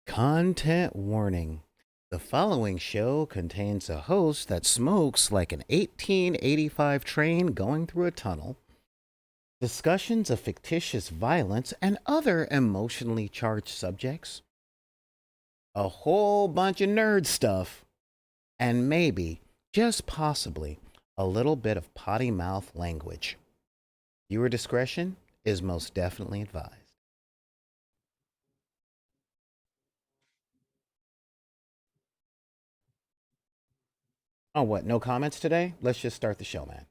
Content warning. The following show contains a host that smokes like an 1885 train going through a tunnel, discussions of fictitious violence and other emotionally charged subjects, a whole bunch of nerd stuff, and maybe, just possibly, a little bit of potty mouth language. Viewer discretion is most definitely advised. Oh, what? No comments today? Let's just start the show, man.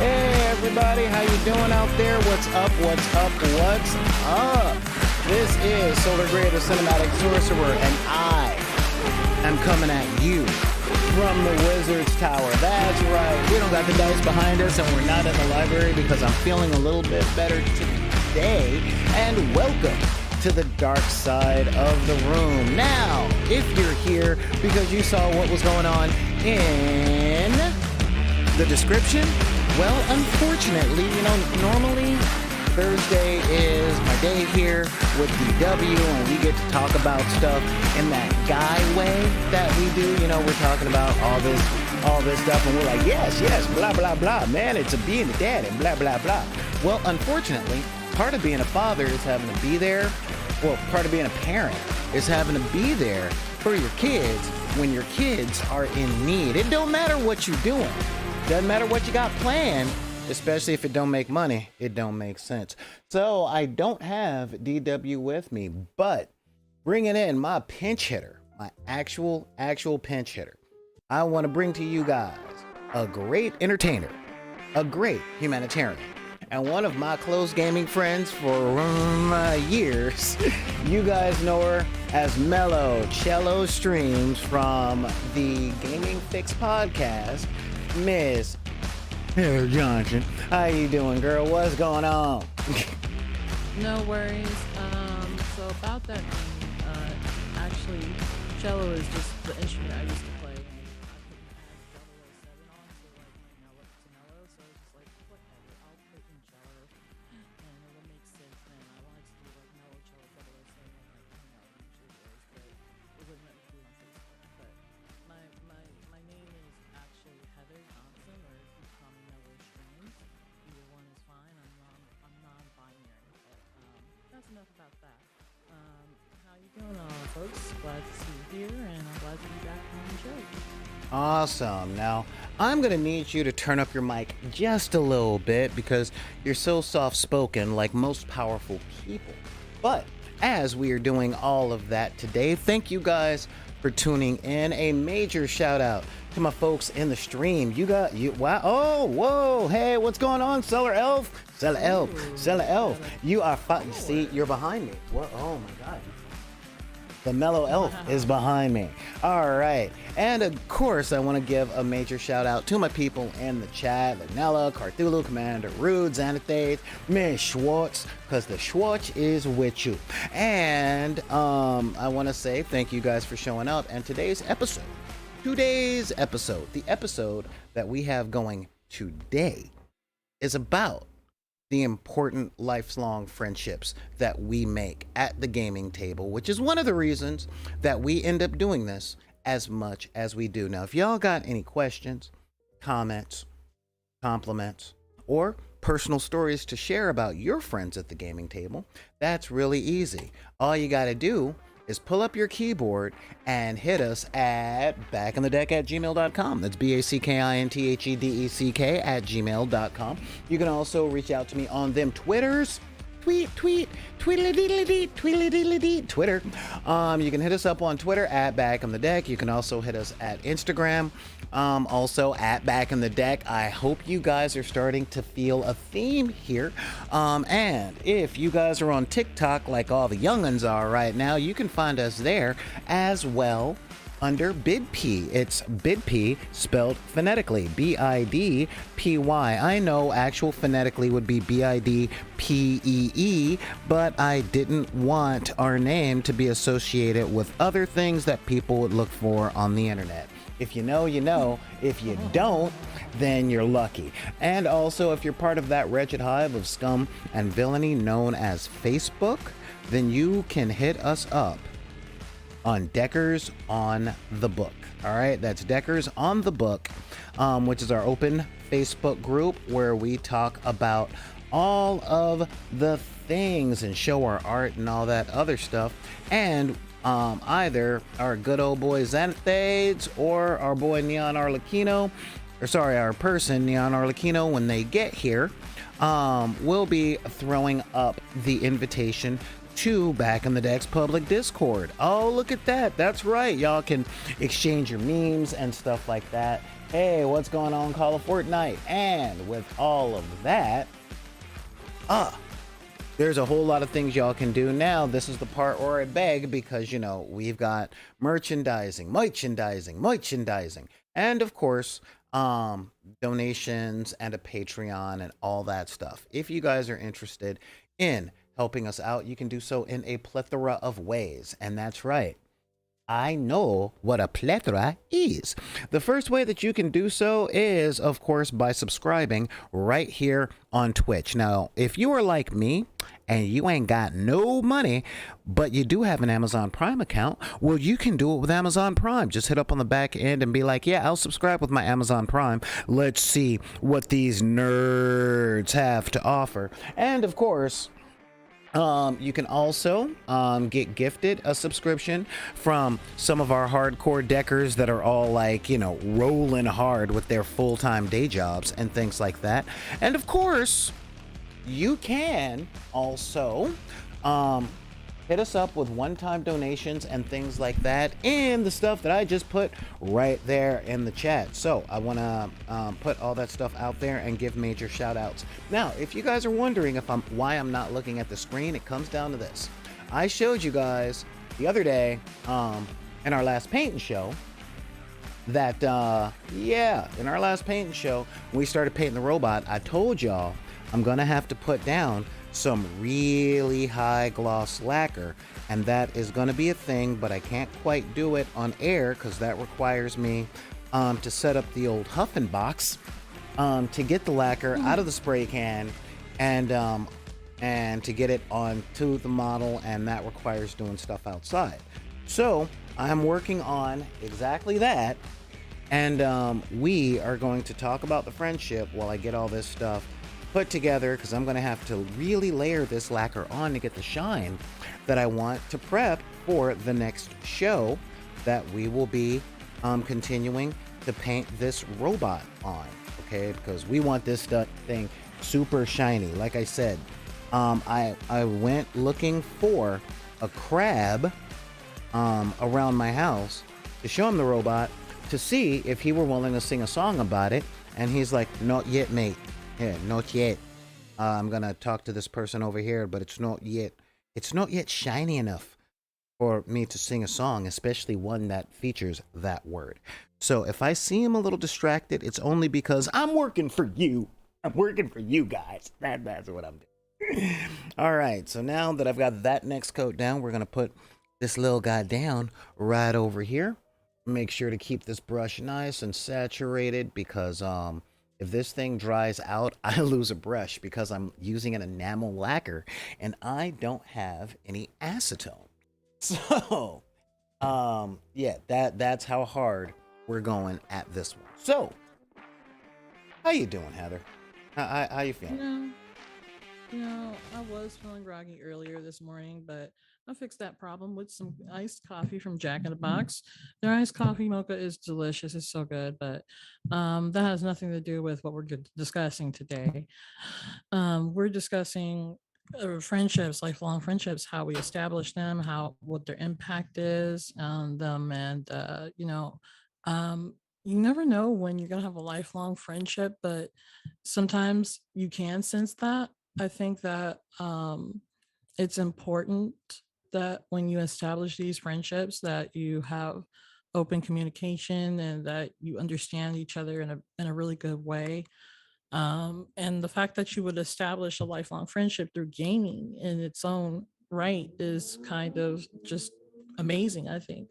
Everybody, how you doing out there? What's up? What's up? What's up? This is Solar Grade, the Cinematic Sorcerer, and I am coming at you from the Wizard's Tower. That's right. We don't got the dice behind us, and we're not in the library because I'm feeling a little bit better today. And welcome to the dark side of the room. Now, if you're here because you saw what was going on in the description, well, unfortunately, normally Thursday is my day here with DW, and we get to talk about stuff in that guy way that we do. We're talking about all this stuff, and we're like, yes, blah, blah, blah. Man, it's a being a dad and blah, blah, blah. Well, unfortunately, part of being a father is having to be there. Well, part of being a parent is having to be there for your kids when your kids are in need. It don't matter what you're doing. Doesn't matter what you got planned, especially if it don't make money, it don't make sense. So I don't have DW with me, but bringing in my pinch hitter, my actual pinch hitter. I want to bring to you guys a great entertainer, a great humanitarian, and one of my close gaming friends for years. You guys know her as Mellow Cello Streams from the Gaming Fix podcast, Miss Heather Johnson. How you doing, girl? What's going on? No worries. So about that thing, actually, cello is just the instrument I used to play, and I couldn't add 007 on, so mellow, so it's just like, whatever, I'll put in cello, and it'll make sense then. I wanted to do mellow cello 007, usually is, but it wouldn't let me do it on Facebook. But my name is actually Heather Johnson, or if you call me Mellow Streams, either one is fine. I'm non-binary, but that's enough about that. How you doing, folks? Glad to see you here, and I'm glad to be back on the show. Awesome. Now, I'm going to need you to turn up your mic just a little bit because you're so soft-spoken like most powerful people. But as we are doing all of that today, thank you guys for tuning in. A major shout out to my folks in the stream. Wow. Oh, whoa. Hey, what's going on, Cellar Elf? Cellar Elf. You are see, you're behind me. What? Oh my God. The Mellow Elf is behind me. All right. And of course, I want to give a major shout out to my people in the chat. Lanella, Carthulu, Commander Rude, Xanathate, Miss Schwartz, because the Schwartz is with you. And I want to say thank you guys for showing up. And today's episode, the episode that we have going today is about the important lifelong friendships that we make at the gaming table, which is one of the reasons that we end up doing this as much as we do. Now, if y'all got any questions, comments, compliments, or personal stories to share about your friends at the gaming table, that's really easy. All you got to do is pull up your keyboard and hit us at backinthedeck@gmail.com. That's BACKINTHEDECK at gmail.com. You can also reach out to me on them Twitters, tweedledee, Twitter. You can hit us up on Twitter at Back on the Deck. You can also hit us at Instagram, also at Back on the Deck. I hope you guys are starting to feel a theme here. And if you guys are on TikTok like all the young'uns are right now, you can find us there as well under BidP. It's BidP spelled phonetically, Bidpy. I know actual phonetically would be Bidpee, but I didn't want our name to be associated with other things that people would look for on the internet. If you know, you know. If you don't, then you're lucky. And also, if you're part of that wretched hive of scum and villainy known as Facebook, then you can hit us up on Deckers on the Book. All right, that's Deckers on the Book, which is our open Facebook group where we talk about all of the things and show our art and all that other stuff. And either our good old boy Xanthades or our boy Neon Arlecchino, or sorry, our person Neon Arlecchino, when they get here, will be throwing up the invitation to Back in the Deck's public Discord. Oh, look at that. That's right. Y'all can exchange your memes and stuff like that. Hey, what's going on, Call of Fortnite? And with all of that, there's a whole lot of things y'all can do now. This is the part where I beg because, you know, we've got merchandising, and of course, donations and a Patreon and all that stuff. If you guys are interested in helping us out, you can do so in a plethora of ways. And that's right, I know what a plethora is. The first way that you can do so is, of course, by subscribing right here on Twitch. Now, if you are like me and you ain't got no money, but you do have an Amazon Prime account, well, you can do it with Amazon Prime. Just hit up on the back end and be like, yeah, I'll subscribe with my Amazon Prime. Let's see what these nerds have to offer. And of course, you can also get gifted a subscription from some of our hardcore deckers that are all like, you know, rolling hard with their full-time day jobs and things like that. And of course, you can also hit us up with one-time donations and things like that in the stuff that I just put right there in the chat. So I want to put all that stuff out there and give major shout outs. Now, if you guys are wondering why I'm not looking at the screen, it comes down to this. I showed you guys the other day in our last painting show that in our last painting show, when we started painting the robot, I told y'all I'm gonna have to put down some really high gloss lacquer, and that is going to be a thing, but I can't quite do it on air because that requires me to set up the old huffing box to get the lacquer out of the spray can and to get it onto the model, and that requires doing stuff outside. So I'm working on exactly that, and we are going to talk about the friendship while I get all this stuff put together, because I'm going to have to really layer this lacquer on to get the shine that I want to prep for the next show that we will be continuing to paint this robot on, okay? Because we want this thing super shiny. Like I said, I went looking for a crab around my house to show him the robot to see if he were willing to sing a song about it, and he's like, not yet, mate. Yeah, not yet. I'm gonna talk to this person over here, but it's not yet shiny enough for me to sing a song, especially one that features that word. So if I see him a little distracted, it's only because I'm working for you. I'm working for you guys. That's what I'm doing. All right, so now that I've got that next coat down, we're gonna put this little guy down right over here. Make sure to keep this brush nice and saturated, because if this thing dries out, I lose a brush because I'm using an enamel lacquer and I don't have any acetone. So, yeah, that's how hard we're going at this one. So, how you doing, Heather? How you feeling? I was feeling groggy earlier this morning, but I fixed that problem with some iced coffee from Jack in the Box. Their iced coffee mocha is delicious. It's so good, but that has nothing to do with what we're discussing today. We're discussing friendships, lifelong friendships, how we establish them, how what their impact is on them, and um, you never know when you're gonna have a lifelong friendship, but sometimes you can sense that. I think that it's important that when you establish these friendships, that you have open communication and that you understand each other in a really good way, and the fact that you would establish a lifelong friendship through gaming in its own right is kind of just amazing, I think.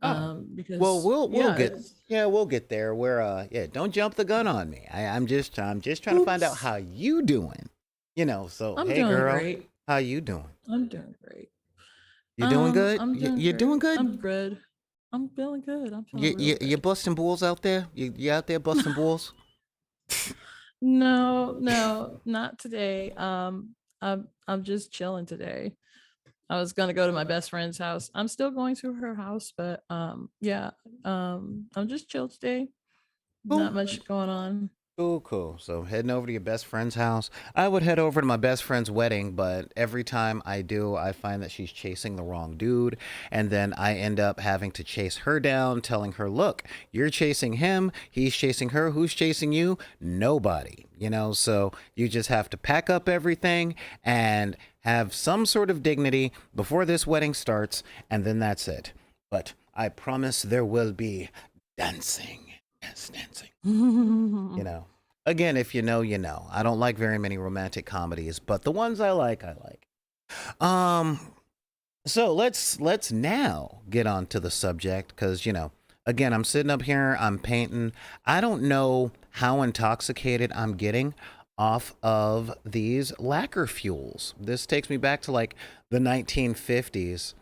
Oh, well, Because we'll yeah, get it's yeah, we'll get there. Where yeah, don't jump the gun on me. I'm just trying to find out oops. how you doing. So I'm hey, doing girl, great. how you doing? I'm doing great. You doing good? I'm You, doing you doing great. good? I'm good. I'm feeling good. I'm feeling You real you you good. busting bulls out there? You out there busting bulls? No, no, not today. I'm just chilling today. I was gonna go to my best friend's house. I'm still going to her house, but yeah, I'm just chill today. Cool. Not much going on. Cool, cool. So heading over to your best friend's house. I would head over to my best friend's wedding, but every time I do, I find that she's chasing the wrong dude, and then I end up having to chase her down, telling her, "Look, you're chasing him, he's chasing her. Who's chasing you? Nobody." So you just have to pack up everything and have some sort of dignity before this wedding starts, and then that's it. But I promise there will be dancing. Yes, dancing. you know Again, if you know, you know. I don't like very many romantic comedies, but the ones I like. um so let's now get on to the subject, because again, I'm sitting up here, I'm painting. I don't know how intoxicated I'm getting off of these lacquer fuels. This takes me back to like the 1950s,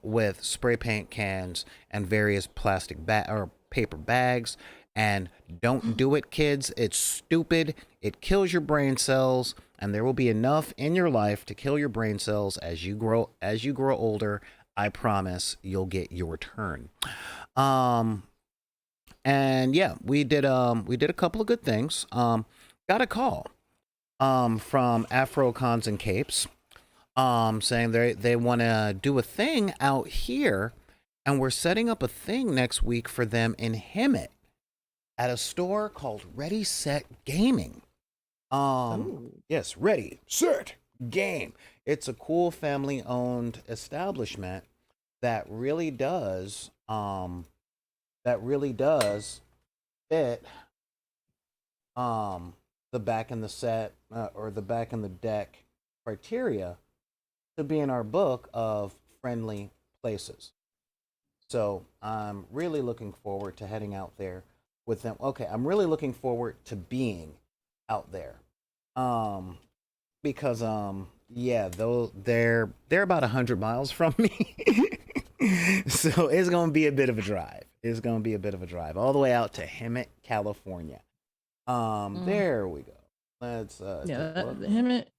with spray paint cans and various plastic or paper bags. And don't do it, kids. It's stupid. It kills your brain cells, and there will be enough in your life to kill your brain cells as you grow older. I promise you'll get your turn. Um and yeah, we did a couple of good things. Got a call from Afro Cons and Capes, saying they want to do a thing out here, and we're setting up a thing next week for them in Hemet at a store called Ready Set Gaming. Oh, Yes, Ready Set Game. It's a cool family owned establishment that really does fit um the back in the set, or the back in the deck criteria to be in our book of friendly places. So I'm really looking forward to heading out there with them. Okay, I'm really looking forward to being out there. Um, because yeah, though they're about 100 miles from me. So it's gonna be a bit of a drive. It's gonna be a bit of a drive all the way out to Hemet, California. mm, There we go. Let's take yeah. a look. Him at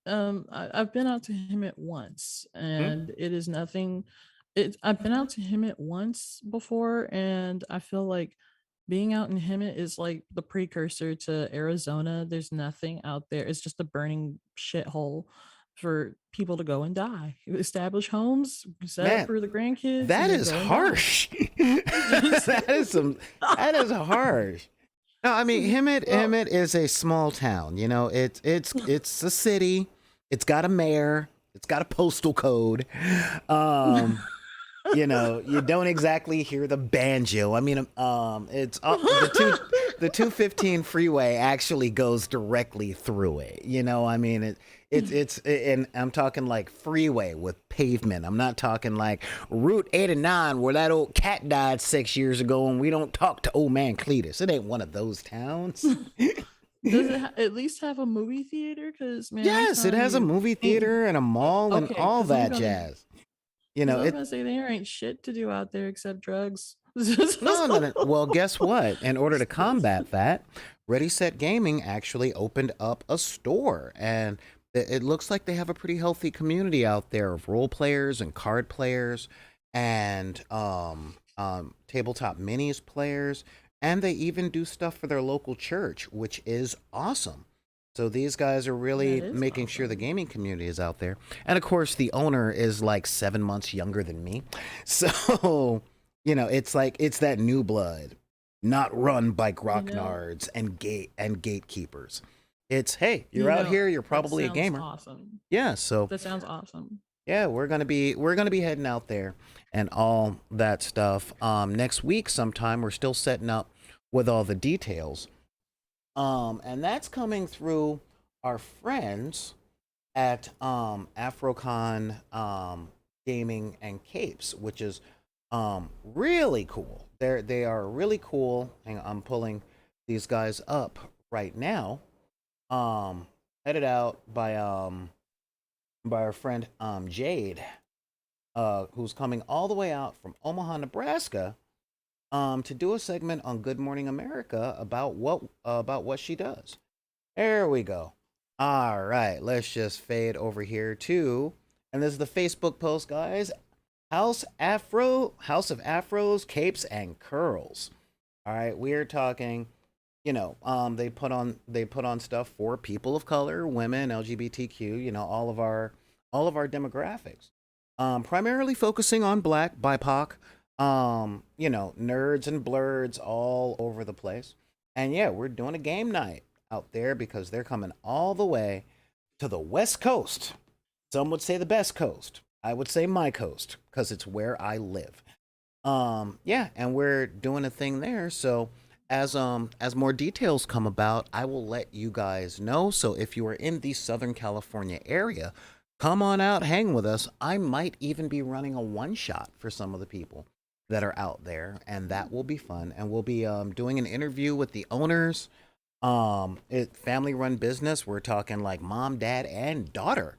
I've been out to him at once, Hmm? and it is nothing. I've been out to him at once before, and I feel like being out in Hemet is like the precursor to Arizona. There's nothing out there. It's just a burning shithole for people to go and die. You establish homes, set up Man, for the grandkids, and that then is go and die. harsh. that is some. That is harsh. No, I mean Hemet. Well, Hemet is a small town. It's a city. It's got a mayor. It's got a postal code. Um, you don't exactly hear the banjo. I mean, it's the 215 freeway actually goes directly through it. I mean and I'm talking like freeway with pavement. I'm not talking like Route 89 where that old cat died 6 years ago and we don't talk to old man Cletus. It ain't one of those towns. does it at least have a movie theater? Because man, I'm Yes, it telling has a you, movie theater and a mall and okay. all that jazz. Because I was It gonna say there ain't shit to do out there except drugs. No, no, no. Well, guess what? In order to combat that, Ready Set Gaming actually opened up a store, and it looks like they have a pretty healthy community out there of role players and card players, and tabletop minis players, and they even do stuff for their local church, which is awesome. So these guys are That really is making sure the awesome. gaming community is out there. And of course, the owner is like 7 months younger than me. So, it's like it's that new blood, not run by You know, grognards and gatekeepers. It's, hey, you're you out know, here, you're that probably a sounds gamer. awesome. Yeah, so That sounds awesome. yeah, we're gonna be heading out there and all that stuff. Next week sometime we're still setting up with all the details. And that's coming through our friends at Afrocon Gaming and Capes, which is really cool. They are really cool. Hang on, I'm pulling these guys up right now. Um, Headed out by our friend Jade, who's coming all the way out from Omaha, Nebraska, to do a segment on Good Morning America about what she does. There we go. All right, let's just fade over here too. And this is the Facebook post, guys. House of Afros, Capes, and Curls. All right, we are talking. They put on stuff for people of color, women, LGBTQ. All of our demographics. Primarily focusing on Black, BIPOC. Nerds and blurs all over the place. And yeah, we're doing a game night out there because they're coming all the way to the West Coast. Some would say the best coast. I would say my coast because it's where I live. Yeah, and we're doing a thing there. So as more details come about, I will let you guys know. So if you are in the Southern California area, come on out, hang with us. I might even be running a one shot for some of the people that are out there, and that will be fun. And we'll be doing an interview with the owners. It family run business. We're talking like mom, dad, and daughter.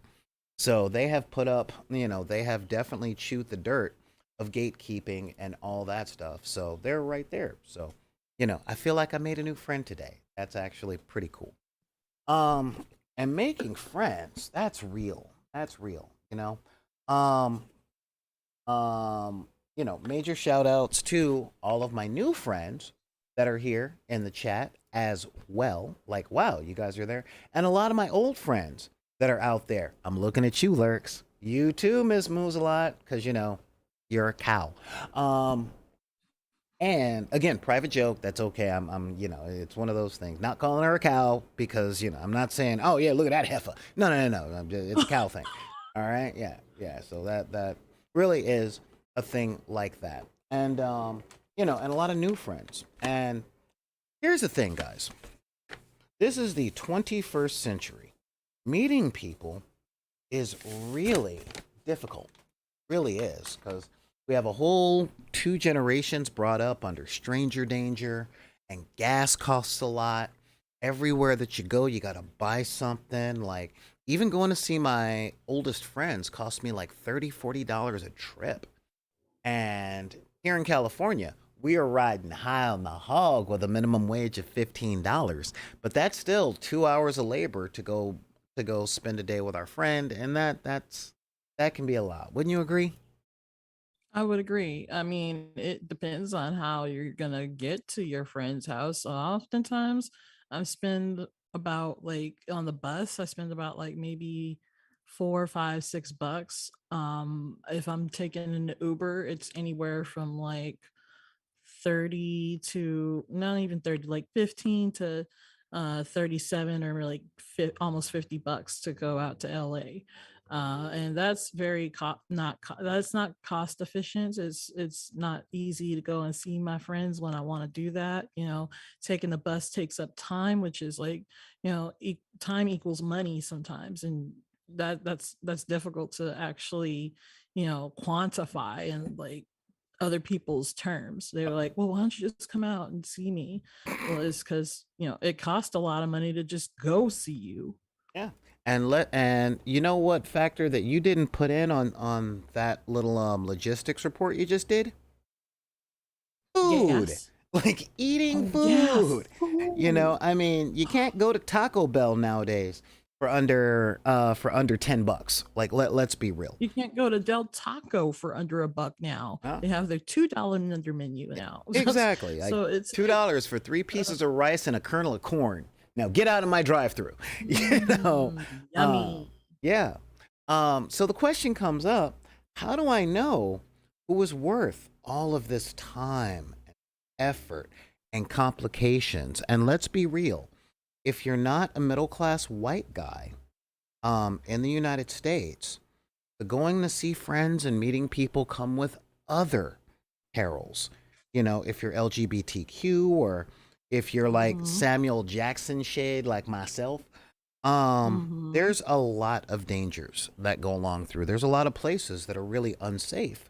So they have put up, they have definitely chewed the dirt of gatekeeping and all that stuff. So they're right there. So, I feel like I made a new friend today. That's actually pretty cool. And making friends, that's real. That's real, you know. Um, Major shout outs to all of my new friends that are here in the chat as well. Like, wow, you guys are there. And a lot of my old friends that are out there. I'm looking at you, Lurks. You too, Miss Moves a lot, because you're a cow. Um, and again, private joke. That's okay. It's one of those things. Not calling her a cow because I'm not saying, oh yeah, look at that heifer. No, no, no, no. It's a cow thing. All right. Yeah, yeah. So that really is a thing like that. And and a lot of new friends. And here's the thing, guys. This is the 21st century. Meeting people is really difficult. Really is, because we have a whole two generations brought up under stranger danger, and gas costs a lot. Everywhere that you go, you got to buy something. Like, even going to see my oldest friends cost me like $30, $40 a trip. And here in California, we are riding high on the hog with a minimum wage of $15. But that's still 2 hours of labor to go spend a day with our friend, and that can be a lot. Wouldn't you agree? I would agree. I mean, it depends on how you're gonna get to your friend's house. Oftentimes, I spend about like on the bus, I spend about like maybe 4, 5, 6 bucks. If I'm taking an Uber, it's anywhere from like 30 to not even 30, like 15 to 37, or like almost $50 to go out to LA. And that's very that's not cost efficient. It's not easy to go and see my friends when I want to do that. Taking the bus takes up time, which is like, time equals money sometimes, and that's difficult to actually, quantify and like other people's terms. They were like, well, why don't you just come out and see me? Well, it's because, it cost a lot of money to just go see you. Yeah. And you know what factor that you didn't put in on that little logistics report you just did? Food. Gas. Like eating Oh yeah, food. food. I mean, you can't go to Taco Bell nowadays for under $10. Like, let's be real. You can't go to Del Taco for under $1 now. Huh? They have their $2 under menu now. Exactly. Like So it's $2 for three uh, pieces of rice and a kernel of corn. Now get out of my drive-through. You know, um, Yummy. yeah. So the question comes up: how do I know who is worth all of this time, and effort, and complications? And let's be real: if you're not a middle-class white guy, in the United States, the going to see friends and meeting people come with other perils. You know, if you're LGBTQ or if you're like Mhm. Samuel Jackson shade like myself, Mhm. there's a lot of dangers that go along through. There's a lot of places that are really unsafe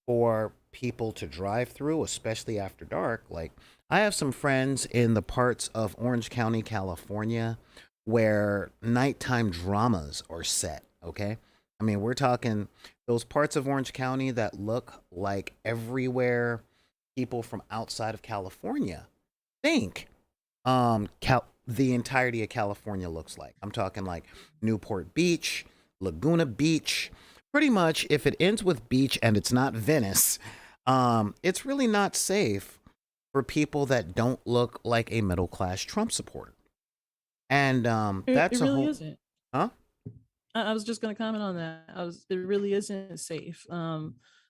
for people to drive through, especially after dark. Like, I have some friends in the parts of Orange County, California, where nighttime dramas are set. Okay. I mean, we're talking those parts of Orange County that look like everywhere people from outside of California think the entirety of California looks like. I'm talking like Newport Beach, Laguna Beach. Pretty much, if it ends with beach and it's not Venice, it's really not safe for people that don't look like a middle class Trump supporter. And It that's a really whole, isn't. huh? I was just gonna comment on that. It really isn't safe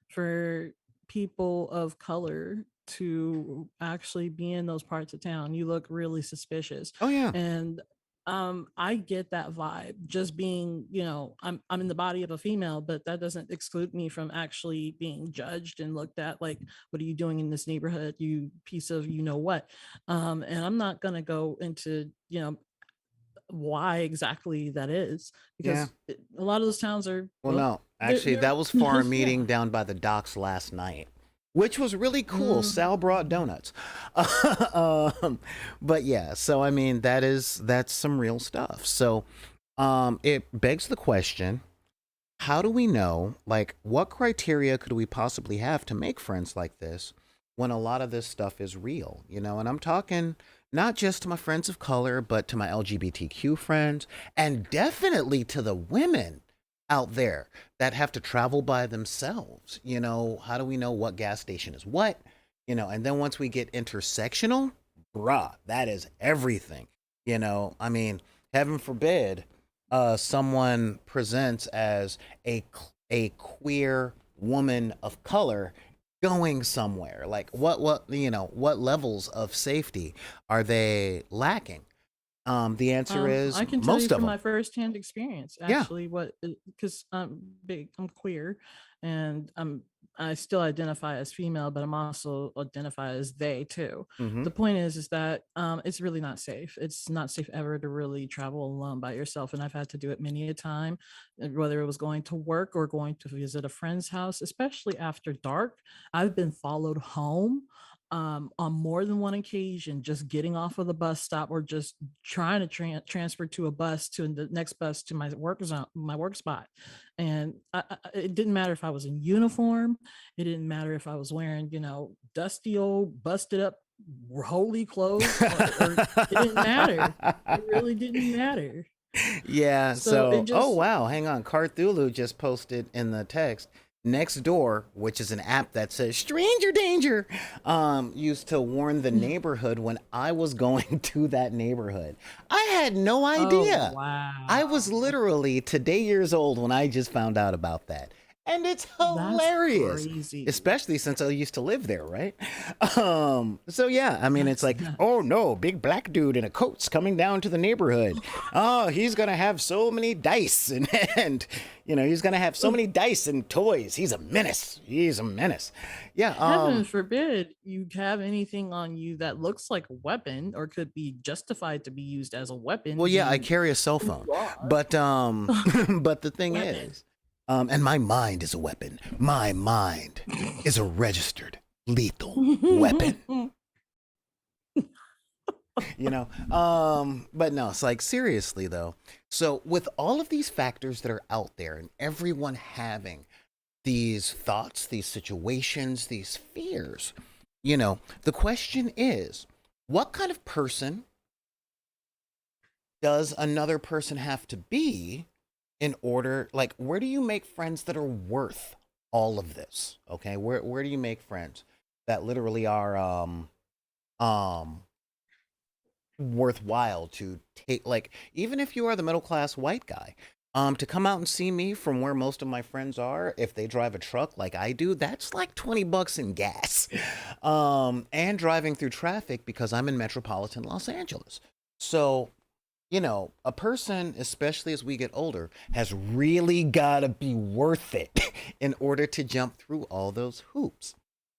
for people of color to actually be in those parts of town. You look really suspicious, Oh yeah, and I get that vibe. Just being, I'm in the body of a female, but that doesn't exclude me from actually being judged and looked at like, what are you doing in this neighborhood, you piece of you know what? And I'm not gonna go into why exactly that is, yeah. because a lot of those towns are, Well, well, no, actually, they're that was for a yeah. meeting down by the docks last night, which was really cool. Sal brought Mm. donuts. um, but yeah, so I mean, that's some real stuff. So, it begs the question: how do we know, like, what criteria could we possibly have to make friends like this when a lot of this stuff is real, you know? And I'm talking not just to my friends of color, but to my LGBTQ friends, and definitely to the women out there that have to travel by themselves. You know, how do we know what gas station is what? You know, and then once we get intersectional, bruh, that is everything. You know, I mean, heaven forbid someone presents as a queer woman of color going somewhere. Like, what you know, what levels of safety are they lacking? The answer is I can tell you most of from them. my firsthand experience, Yeah. actually, what, because I'm big, I'm queer, and I still identify as female, but I'm also identify as they too. Mm-hmm. The point is that it's really not safe. It's not safe ever to really travel alone by yourself, and I've had to do it many a time, whether it was going to work or going to visit a friend's house, especially after dark. I've been followed home on more than one occasion, just getting off of the bus stop or just trying to transfer to a bus to the next bus to my work zone, my work spot. And it didn't matter if I was in uniform. It didn't matter if I was wearing, dusty old busted up holy clothes, or it didn't matter. It really didn't matter. Yeah, So it so oh just, wow, hang on. Carthulu just posted in the text. Next Door, which is an app that says stranger danger, used to warn the neighborhood when I was going to that neighborhood. I had no oh, idea. I was wow. literally today years old when I just found out about that. And it's That's hilarious, crazy. especially since I used to live there, right? So yeah, I mean, it's That's like, oh nuts. no, big black dude in a coat's coming down to the neighborhood. Oh, he's gonna have so many dice, and you know, he's gonna have so many dice and toys. He's a menace. He's a menace. Yeah. Heaven forbid you have anything on you that looks like a weapon or could be justified to be used as a weapon, Well, yeah, I being carry a cell who phone, you are. but but the thing Weapon. is, and my mind is a weapon. My mind is a registered lethal weapon. You know, but no, it's like seriously though. So with all of these factors that are out there, and everyone having these thoughts, these situations, these fears, you know, the question is, what kind of person does another person have to be in order, like, where do you make friends that are worth all of this? Okay, where do you make friends that literally are um worthwhile to take, like, even if you are the middle class white guy, to come out and see me from where most of my friends are, if they drive a truck like I do, that's like 20 bucks in gas. And driving through traffic because I'm in metropolitan Los Angeles. So, a person, especially as we get older, has really got to be worth it in order to jump through all those hoops.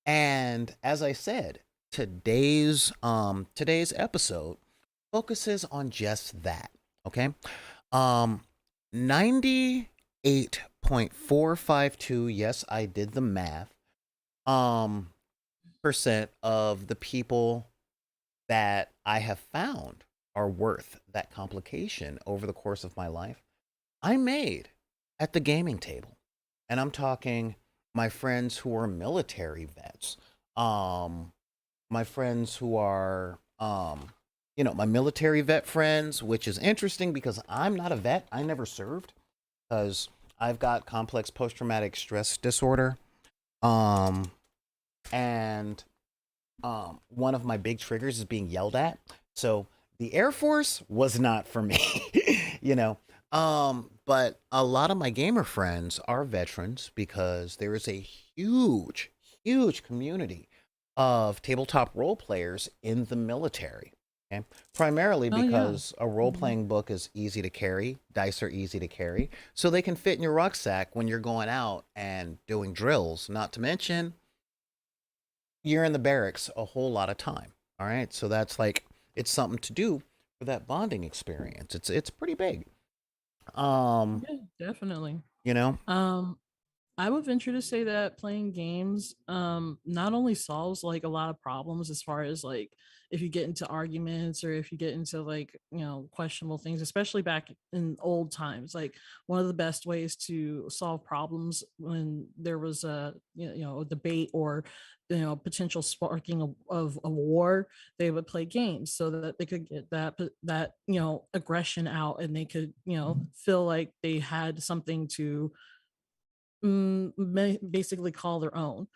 And as I said, today's episode focuses on just that. Okay. Um 98.452, yes, I did the math. Um percent of the people that I have found are worth that complication over the course of my life I made at the gaming table. And I'm talking my friends who are military vets, um, my friends who are, my military vet friends, which is interesting because I'm not a vet. I never served because I've got complex post traumatic stress disorder. Um, and one of my big triggers is being yelled at. So the Air Force was not for me, you know. But a lot of my gamer friends are veterans because there is a huge, huge community of tabletop role players in the military. Okay? Primarily Oh yeah. because a role Hmm. playing book is easy to carry, dice are easy to carry, so they can fit in your rucksack when you're going out and doing drills. Not to mention, you're in the barracks a whole lot of time. All right, so that's like it's something to do for that bonding experience. It's pretty big. Um, Yeah, definitely. you know, Um, I would venture to say that playing games not only solves like a lot of problems as far as like if you get into arguments or if you get into like questionable things, especially back in old times. Like one of the best ways to solve problems when there was a a debate or potential sparking of a war, they would play games so that they could get that aggression out, and they could feel like they had something to basically call their own.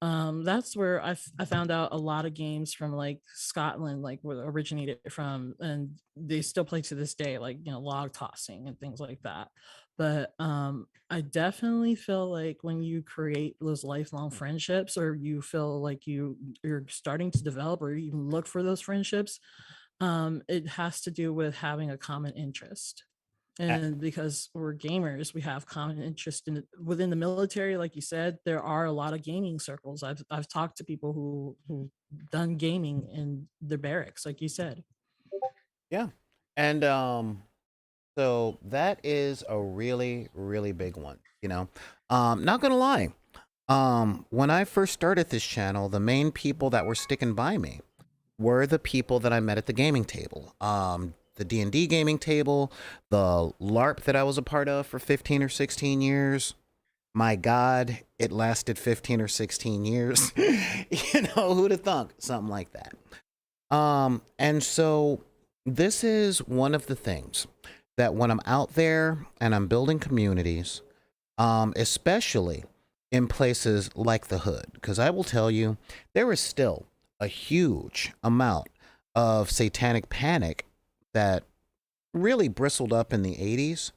That's where I found out a lot of games from like Scotland, like where they originated from, and they still play to this day, like log tossing and things like that. But I definitely feel like when you create those lifelong friendships, or you feel like you're starting to develop or even look for those friendships, it has to do with having a common interest. a- And because we're gamers, we have common interest in within the military. Like you said, there are a lot of gaming circles. I've talked to people who done gaming in their barracks, like you said. yeah, and so that is a really, really big one. Not gonna lie. When I first started this channel, the main people that were sticking by me were the people that I met at the gaming table. The D&D gaming table, the LARP that I was a part of for 15 or 16 years. My God, it lasted 15 or 16 years. Who'd have thunk something like that? And so this is one of the things that when I'm out there and I'm building communities, especially in places like the hood, because I will tell you, there is still a huge amount of satanic panic that really bristled up in the 80s,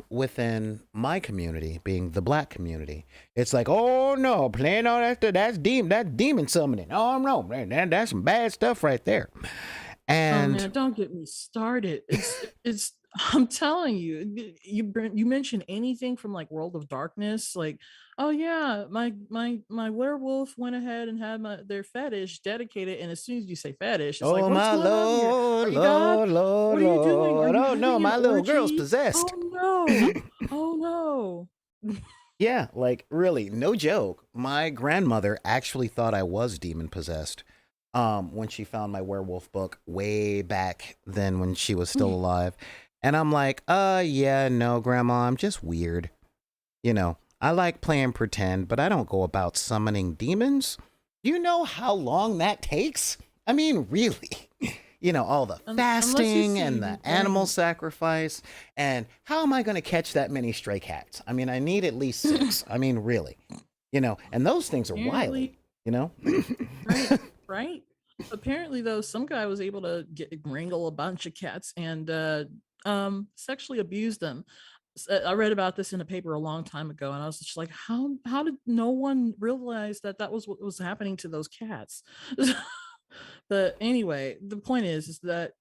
within my community, being the black community. It's like, oh no, playing all that stuff, that's demon summoning. Oh no, man, that's some bad stuff right there. Oh And man, don't get me started. It's I'm telling you, you mentioned anything from like World of Darkness, like, oh yeah, my werewolf went ahead and had their fetish dedicated, and as soon as you say fetish, it's like, oh what's my going on here? lord, Are you God? lord, lord, What are you doing? Are lord. you Oh no, having an my little girl's orgy? possessed. Oh no, oh no. Yeah, like really, no joke. My grandmother actually thought I was demon possessed. When she found my werewolf book way back then when she was still alive. And I'm like, yeah, no, grandma, I'm just weird. I like playing pretend, but I don't go about summoning demons. You know how long that takes? I mean, really. All the Unless you fasting and the see animal sacrifice. And how am I going to catch that many stray cats? I mean, I need at least six. I mean, really. And those things are wily, apparently you know? right, right. Apparently, though, some guy was able to wrangle a bunch of cats and sexually abuse them. I read about this in a paper a long time ago, and I was just like, how did no one realize that that was what was happening to those cats? But anyway, the point is that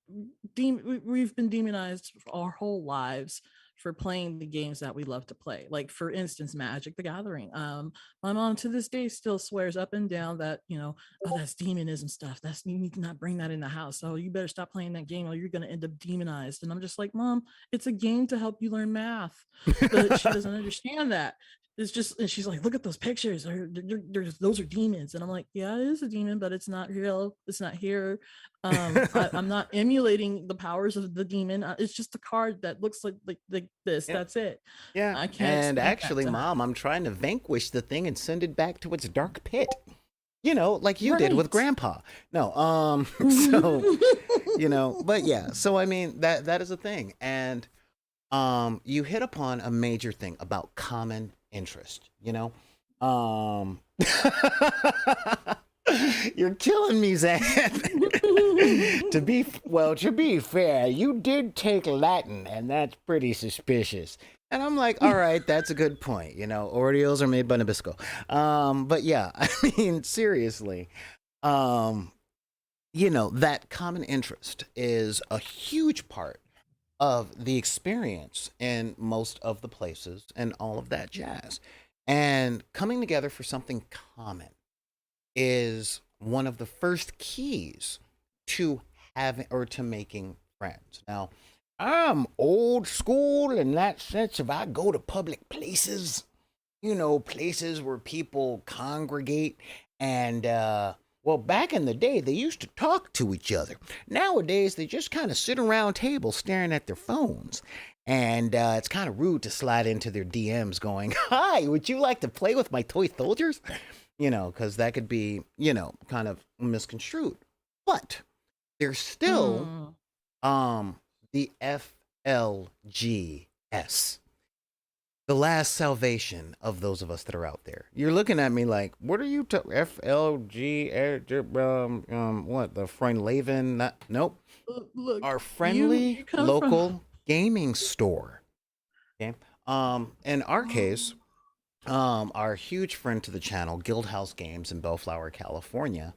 we've been demonized our whole lives for playing the games that we love to play. Like, for instance, Magic the Gathering. My mom to this day still swears up and down that, oh, that's demonism stuff. You need to not bring that in the house. So you better stop playing that game or you're going to end up demonized. And I'm just like, Mom, it's a game to help you learn math. But she doesn't understand that. It's just, and she's like, look at those pictures. Those are demons. And I'm like, yeah, it is a demon, but it's not real. It's not here. I'm not emulating the powers of the demon. It's just a card that looks like this. Yeah. That's it. Yeah. I can't And explain actually, that to her. Mom, I'm trying to vanquish the thing and send it back to its dark pit. Like you did with Right. Grandpa. No, so but yeah, so I mean that is a thing. And you hit upon a major thing about common interest. You're killing me, Zan. To be fair, you did take Latin, and that's pretty suspicious. And I'm like, all right, that's a good point. Oreos are made by Nabisco. But yeah, I mean, seriously, that common interest is a huge part of the experience in most of the places and all of that jazz. And coming together for something common is one of the first keys to having or to making friends. Now, I'm old school in that sense. If I go to public places, places where people congregate and, well, back in the day, they used to talk to each other. Nowadays, they just kind of sit around tables staring at their phones. And it's kind of rude to slide into their DMs going, hi, would you like to play with my toy soldiers? Because that could be, kind of misconstrued. But there's still the FLGS, the last salvation of those of us that are out there. You're looking at me like, what are you FLG? What, the Freundlaven? Nope. Look, Our you friendly come from. local gaming store. Okay. In our case, our huge friend to the channel, Guildhouse Games in Bellflower, California,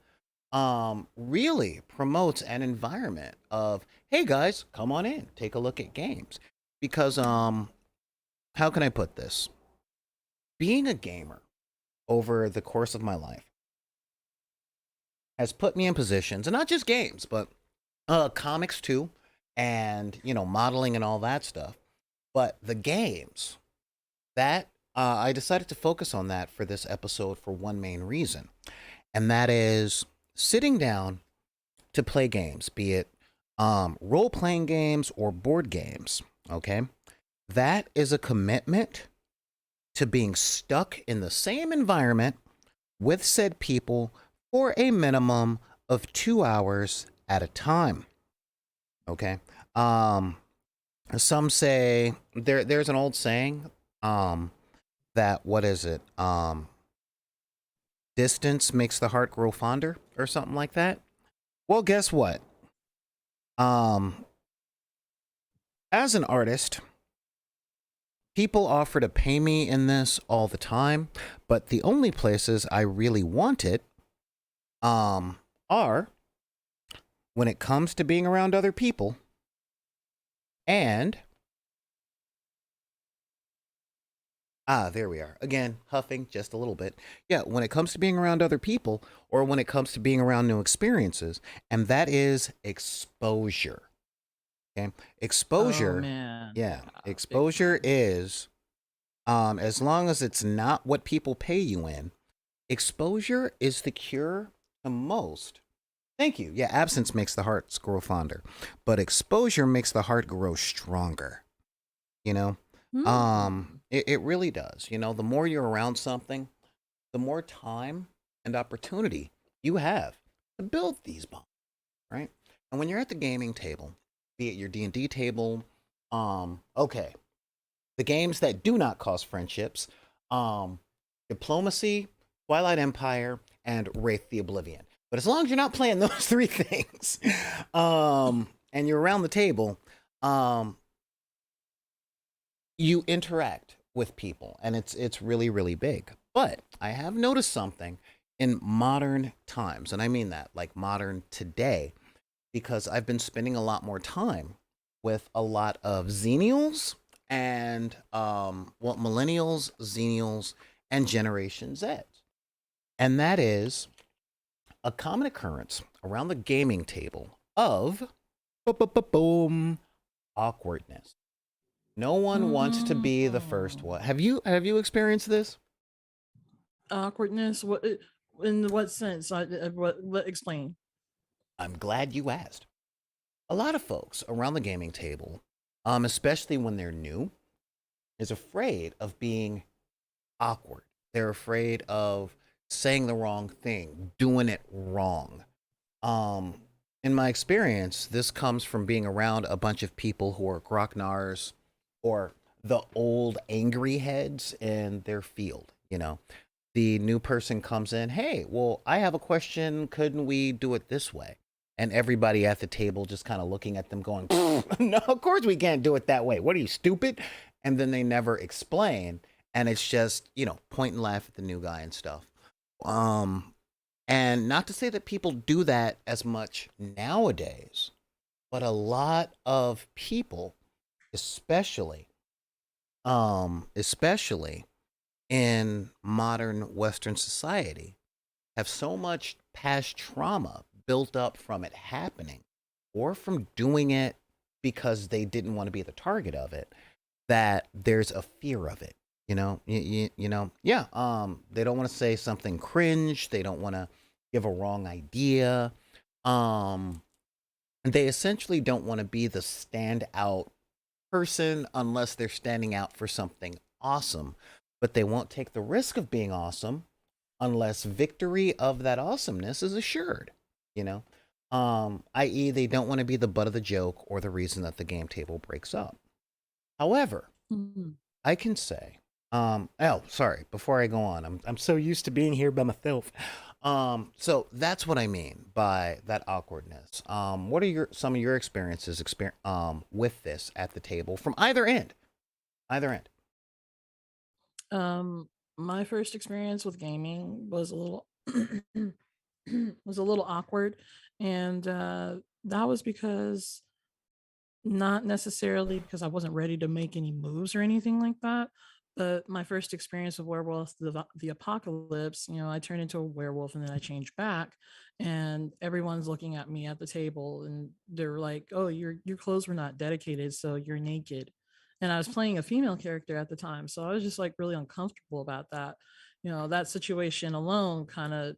really promotes an environment of, hey guys, come on in, take a look at games. Because, how can I put this? Being a gamer over the course of my life has put me in positions, and not just games, but comics too, and, modeling and all that stuff. But the games, that I decided to focus on that for this episode for one main reason, and that is sitting down to play games, be it role-playing games or board games, okay? That is a commitment to being stuck in the same environment with said people for a minimum of 2 hours at a time, okay? Some say, there's an old saying, that, what is it? Distance makes the heart grow fonder or something like that. Well, guess what? As an artist, people offer to pay me in this all the time, but the only places I really want it, are when it comes to being around other people and there we are. Again, huffing just a little bit. Yeah, when it comes to being around other people or when it comes to being around new experiences, and that is exposure. Okay? Oh Exposure, man, yeah, yeah, big exposure time. is, as long as it's not what people pay you in, exposure is the cure to most. Thank you. Yeah, absence makes the heart grow fonder, but exposure makes the heart grow stronger. You know? Hmm. It really does. The more you're around something, the more time and opportunity you have to build these bonds, right? And when you're at the gaming table, be it your D&D table, okay, the games that do not cause friendships, Diplomacy, Twilight Empire, and Wraith the Oblivion. But as long as you're not playing those three things, and you're around the table, um, you interact with people, and it's really really big. But I have noticed something in modern times, and I mean that like modern today, because I've been spending a lot more time with a lot of Xenials and well, millennials, Xenials, and Generation Z, and that is a common occurrence around the gaming table of boom awkwardness. No one wants to be the first Mm. one. Have you experienced this? Awkwardness. What? In what sense? What? Explain. I'm glad you asked. A lot of folks around the gaming table, especially when they're new, is afraid of being awkward. They're afraid of saying the wrong thing, doing it wrong. Um, in my experience, this comes from being around a bunch of people who are grognars or the old angry heads in their field. The new person comes in, hey, well, I have a question. Couldn't we do it this way? And everybody at the table just kind of looking at them, going, no, of course we can't do it that way. What are you, stupid? And then they never explain. And it's just, point and laugh at the new guy and stuff. Um, and not to say that people do that as much nowadays, but a lot of people, especially, especially in modern Western society, have so much past trauma built up from it happening or from doing it because they didn't want to be the target of it, that there's a fear of it. Yeah. They don't want to say something cringe. They don't want to give a wrong idea. Um, they essentially don't want to be the standout person unless they're standing out for something awesome. But they won't take the risk of being awesome unless victory of that awesomeness is assured, you know? I.e., they don't want to be the butt of the joke or the reason that the game table breaks up. However, Mm. I can say, oh, sorry, before I go on, I'm so used to being here by myself. So that's what I mean by that awkwardness. What are some of your experiences with this at the table from either end? Either end. My first experience with gaming was a little was a little awkward, and that was because not necessarily because I wasn't ready to make any moves or anything like that. But my first experience with Werewolf the Apocalypse, I turned into a werewolf and then I changed back, and everyone's looking at me at the table and they're like, "Oh, your clothes were not dedicated, so you're naked." And I was playing a female character at the time, so I was just like really uncomfortable about that. That situation alone kind of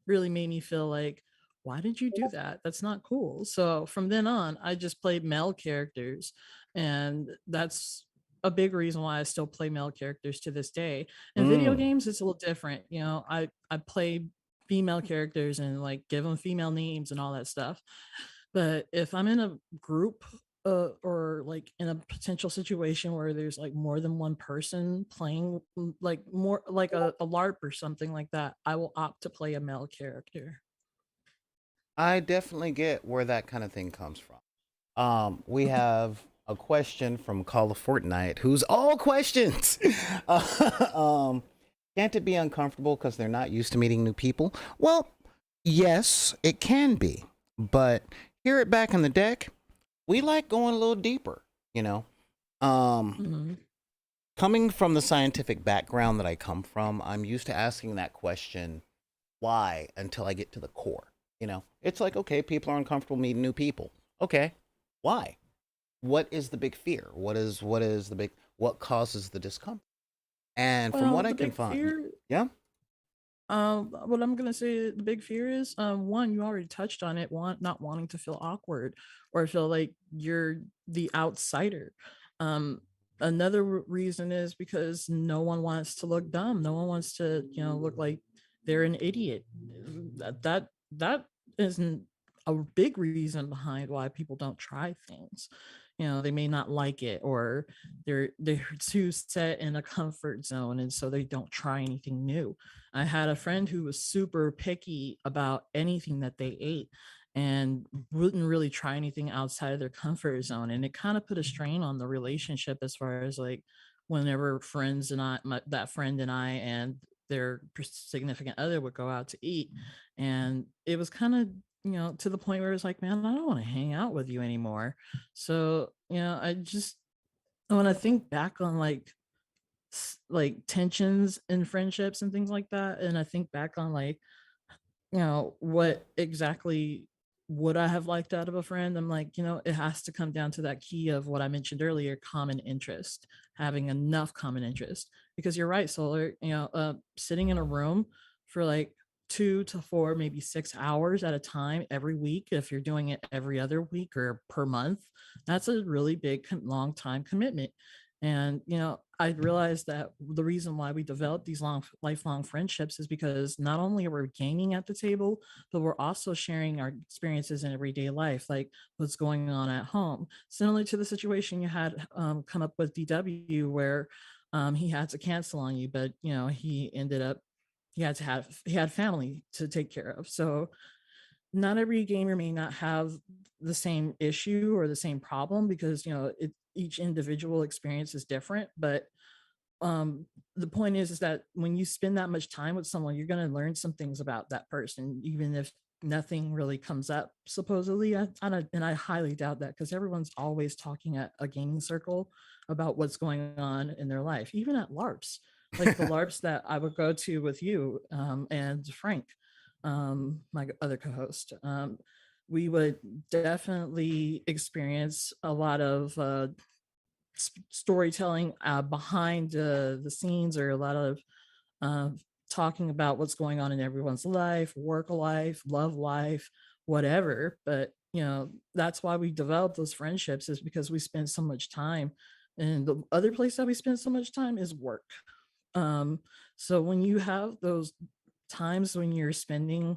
really made me feel like, why did you do that? That's not cool. So from then on, I just played male characters. And that's a big reason why I still play male characters to this day. In video Mm. games, it's a little different. I play female characters and like give them female names and all that stuff. But if I'm in a group or like in a potential situation where there's like more than one person playing, like more like a LARP or something like that, I will opt to play a male character. I definitely get where that kind of thing comes from. We have a question from Call of Fortnite, who's all questions. um, can't it be uncomfortable because they're not used to meeting new people? Well, yes, it can be. But here at Back in the Deck, we like going a little deeper, you know? Um, Mhm. coming from the scientific background that I come from, I'm used to asking that question, why, until I get to the core. It's like, okay, people are uncomfortable meeting new people. Okay, why? What is the big fear? What causes the discomfort? And from Well, what I the can big find, fear, yeah, what I'm gonna say, the big fear is, one, you already touched on it, one, not wanting to feel awkward or feel like you're the outsider. Um, Another reason is because no one wants to look dumb. No one wants to, look like they're an idiot. That isn't a big reason behind why people don't try things. they may not like it, or they're too set in a comfort zone, and so they don't try anything new. I had a friend who was super picky about anything that they ate and wouldn't really try anything outside of their comfort zone, and it kind of put a strain on the relationship, as far as like whenever that friend and I and their significant other would go out to eat, and it was kind of, to the point where it's like, man, I don't want to hang out with you anymore. So, I just, when I think back on like tensions in friendships and things like that, and I think back on like, what exactly would I have liked out of a friend? I'm like, it has to come down to that key of what I mentioned earlier, common interest, having enough common interest. Because you're right, Solar, sitting in a room for like 2 to 4, maybe 6 hours at a time every week, if you're doing it every other week or per month, that's a really big, long time commitment. And, I realized that the reason why we develop these lifelong friendships is because not only are we gaming at the table, but we're also sharing our experiences in everyday life, like what's going on at home. Similar to the situation you had come up with DW, where he had to cancel on you, but, he ended up, he had family to take care of. So not every gamer may not have the same issue or the same problem, because each individual experience is different. But um the point is that when you spend that much time with someone, you're going to learn some things about that person, even if nothing really comes up supposedly. And I highly doubt that, because everyone's always talking at a gaming circle about what's going on in their life, even at larps, like the larps that I would go to with you and Frank, my other co-host. We would definitely experience a lot of storytelling behind the scenes, or a lot of uh, talking about what's going on in everyone's life, work life, love life, whatever. But that's why we develop those friendships, is because we spend so much time. And the other place that we spend so much time is work. um so when you have those times when you're spending,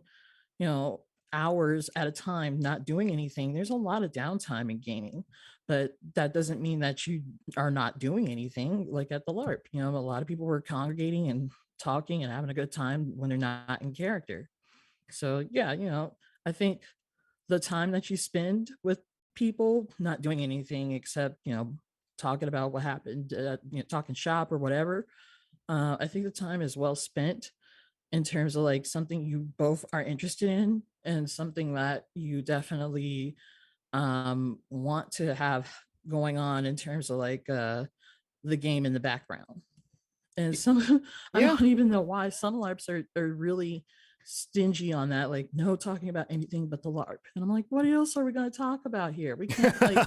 you know, hours at a time not doing anything, there's a lot of downtime in gaming. But that doesn't mean that you are not doing anything. Like at the LARP, a lot of people were congregating and talking and having a good time when they're not in character. So yeah, I think the time that you spend with people not doing anything except, talking about what happened, talking shop or whatever, I think the time is well spent, in terms of like something you both are interested in, and something that you definitely want to have going on, in terms of like the game in the background. And some, I Yeah. don't even know why some LARPs are really stingy on that, like no talking about anything but the LARP. And I'm like, what else are we going to talk about here? We can't like,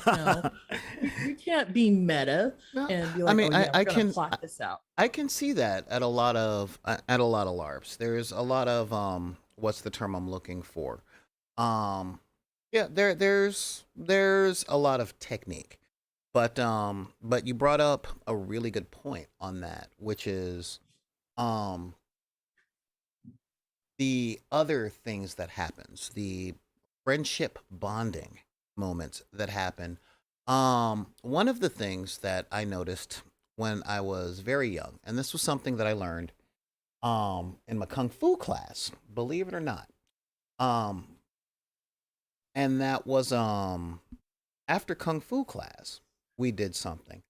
we can't be meta No, and be I like, mean, oh I yeah, we're I going to can plot this out. I can see that at a lot of LARPs. There's a lot of what's the term I'm looking for? Um yeah, there's a lot of technique. But you brought up a really good point on that, which is um the other things that happens, the friendship bonding moments that happen. One of the things that I noticed when I was very young, and this was something that I learned in my kung fu class, believe it or not. Um and that was after kung fu class, we did something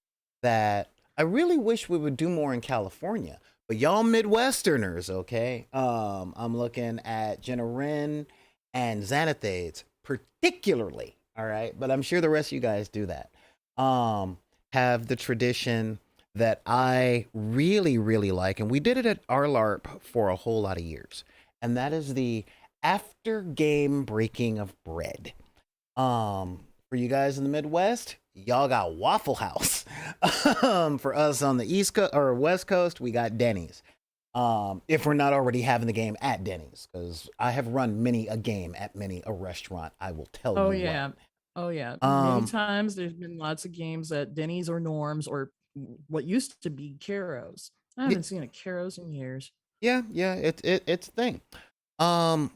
that I really wish we would do more in California. But y'all Midwesterners, okay? I'm looking at Jenna Wren and Xanathades, particularly. All right, but I'm sure the rest of you guys do that. Have the tradition that I really, really like, and we did it at our LARP for a whole lot of years, and that is the after game breaking of bread. For you guys in the Midwest, y'all got Waffle House. For us on the East Coast or West Coast, we got Denny's. If we're not already having the game at Denny's, because I have run many a game at many a restaurant, I will tell Oh you what. yeah. Oh yeah. Many Um, times there's been lots of games at Denny's or Norms or what used to be Caro's. I y- haven't seen a Caro's in years. yeah, yeah, it's a thing. Um,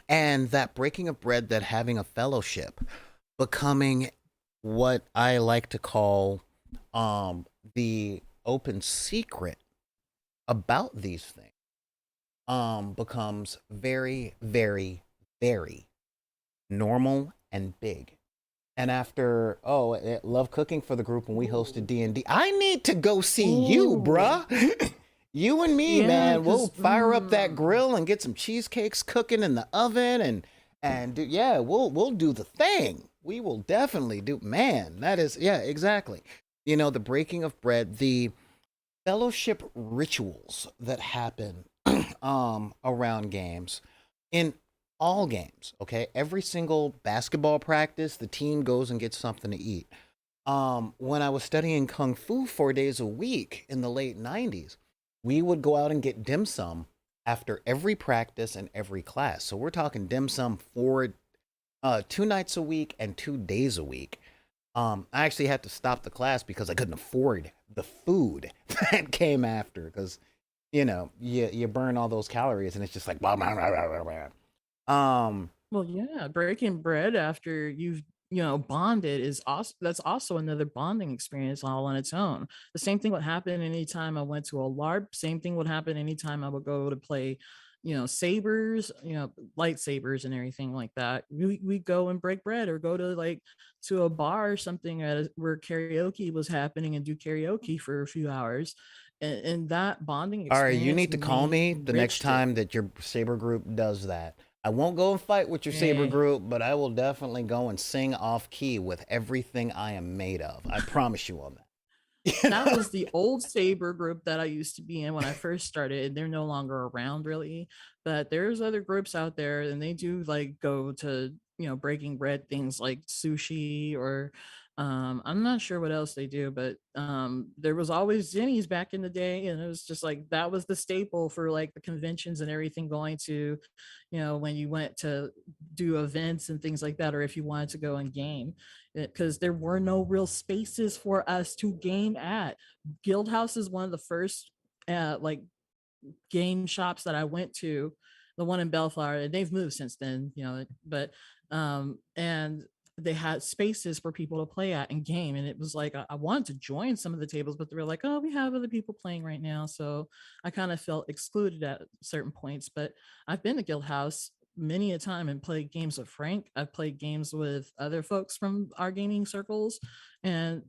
and that breaking of bread, that having a fellowship, becoming what I like to call the open secret about these things becomes very, very, very normal and big. And after, love cooking for the group when we hosted Ooh. D&D, I need to go see you, Ooh. bruh. You and me, Yeah, man, we'll cause fire up that grill and get some cheesecakes cooking in the oven, and yeah, we'll do the thing. We will definitely do. Man, that is, yeah, exactly. You know, the breaking of bread, the fellowship rituals that happen around games, in all games. Okay, every single basketball practice, the team goes and gets something to eat. When I was studying kung fu 4 days a week in the late 90s, we would go out and get dim sum after every practice and every class. So we're talking dim sum for 2 nights a week and 2 days a week. I actually had to stop the class because I couldn't afford the food that came after, because you burn all those calories and it's just like blah, blah, blah, blah, blah, blah. well, yeah, breaking bread after you've bonded is also that's also another bonding experience all on its own. The same thing would happen anytime I went to a LARP. Same thing would happen anytime I would go to play, sabers, lightsabers and everything like that. We go and break bread or go to like to a bar or something where karaoke was happening and do karaoke for a few hours. And that bonding All right, you experience need to call me the next enriched it. time that your saber group does that. I won't go and fight with your saber Yeah. group, but I will definitely go and sing off key with everything I am made of. I promise you on that. You That know? was the old Saber group that I used to be in when I first started. They're no longer around really, but there's other groups out there and they do like go to, breaking bread things like sushi or I'm not sure what else they do, but there was always Zinnies back in the day and it was just like that was the staple for like the conventions and everything going to, when you went to do events and things like that or if you wanted to go and game because there were no real spaces for us to game at. Guildhouse is one of the first like game shops that I went to, the one in Bellflower, and they've moved since then, but and they had spaces for people to play at and game. And it was like I wanted to join some of the tables, but they were like, oh, we have other people playing right now. So I kind of felt excluded at certain points. But I've been to Guild House many a time and played games with Frank. I've played games with other folks from our gaming circles. And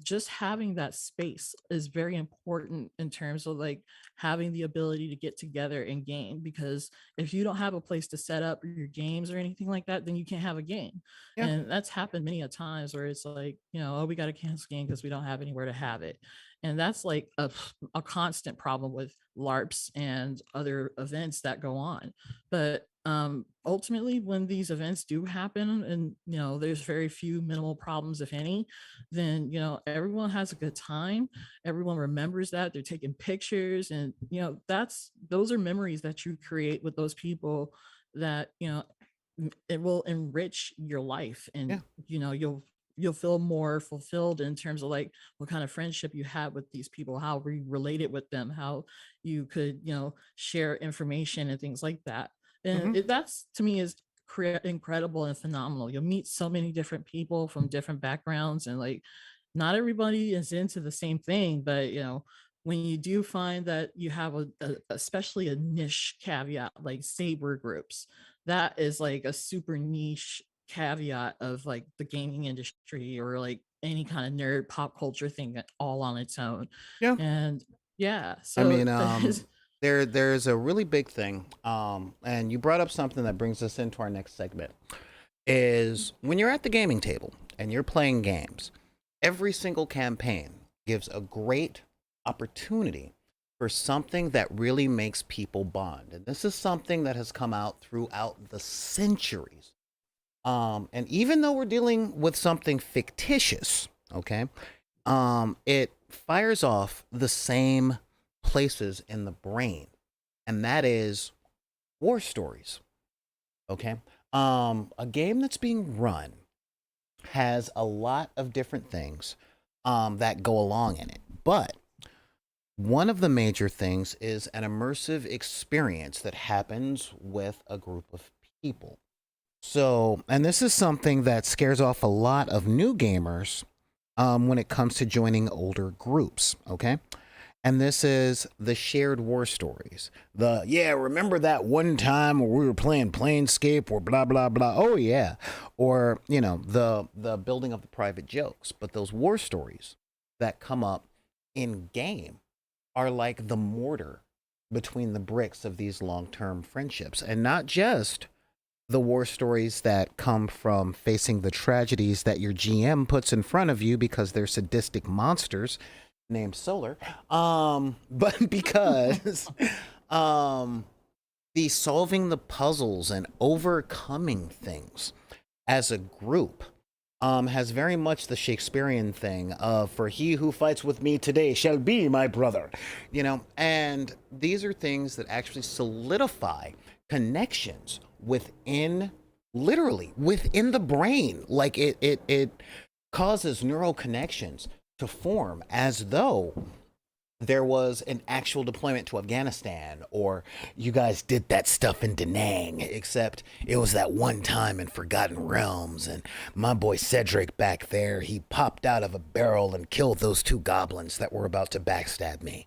just having that space is very important in terms of like having the ability to get together and game, because if you don't have a place to set up your games or anything like that, then you can't have a game. Yeah, And that's happened many a times where it's like, oh, we got to cancel game because we don't have anywhere to have it. And that's like a constant problem with LARPs and other events that go on. But ultimately when these events do happen and there's very few minimal problems if any, then everyone has a good time, everyone remembers that they're taking pictures, and those are memories that you create with those people that it will enrich your life, and yeah. you'll feel more fulfilled in terms of like what kind of friendship you had with these people, how we related with them, how you could share information and things like that. And Hmm. that's to me is incredible and phenomenal. You'll meet so many different people from different backgrounds, and like not everybody is into the same thing, but when you do find that you have especially a niche caveat like saber groups, that is like a super niche caveat of like the gaming industry or like any kind of nerd pop culture thing all on its own. Yeah. And yeah, I so mean, there's a really big thing, and you brought up something that brings us into our next segment. Is when you're at the gaming table and you're playing games, every single campaign gives a great opportunity for something that really makes people bond. And this is something that has come out throughout the centuries. And even though we're dealing with something fictitious, okay, it fires off the same places in the brain, and that is war stories. Okay, a game that's being run has a lot of different things that go along in it, but one of the major things is an immersive experience that happens with a group of people. So, and this is something that scares off a lot of new gamers when it comes to joining older groups. Okay. And this is the shared war stories. Yeah, remember that one time where we were playing Planescape or blah, blah, blah. Oh, yeah. Or, the building of the private jokes. But those war stories that come up in game are like the mortar between the bricks of these long-term friendships. And not just the war stories that come from facing the tragedies that your GM puts in front of you because they're sadistic monsters named Solar, but because the solving the puzzles and overcoming things as a group has very much the Shakespearean thing of "for he who fights with me today shall be my brother," and these are things that actually solidify connections within, literally within the brain. Like it causes neural connections to form as though there was an actual deployment to Afghanistan, or you guys did that stuff in Da Nang, except it was that one time in Forgotten Realms, and my boy Cedric back there, he popped out of a barrel and killed those two goblins that were about to backstab me.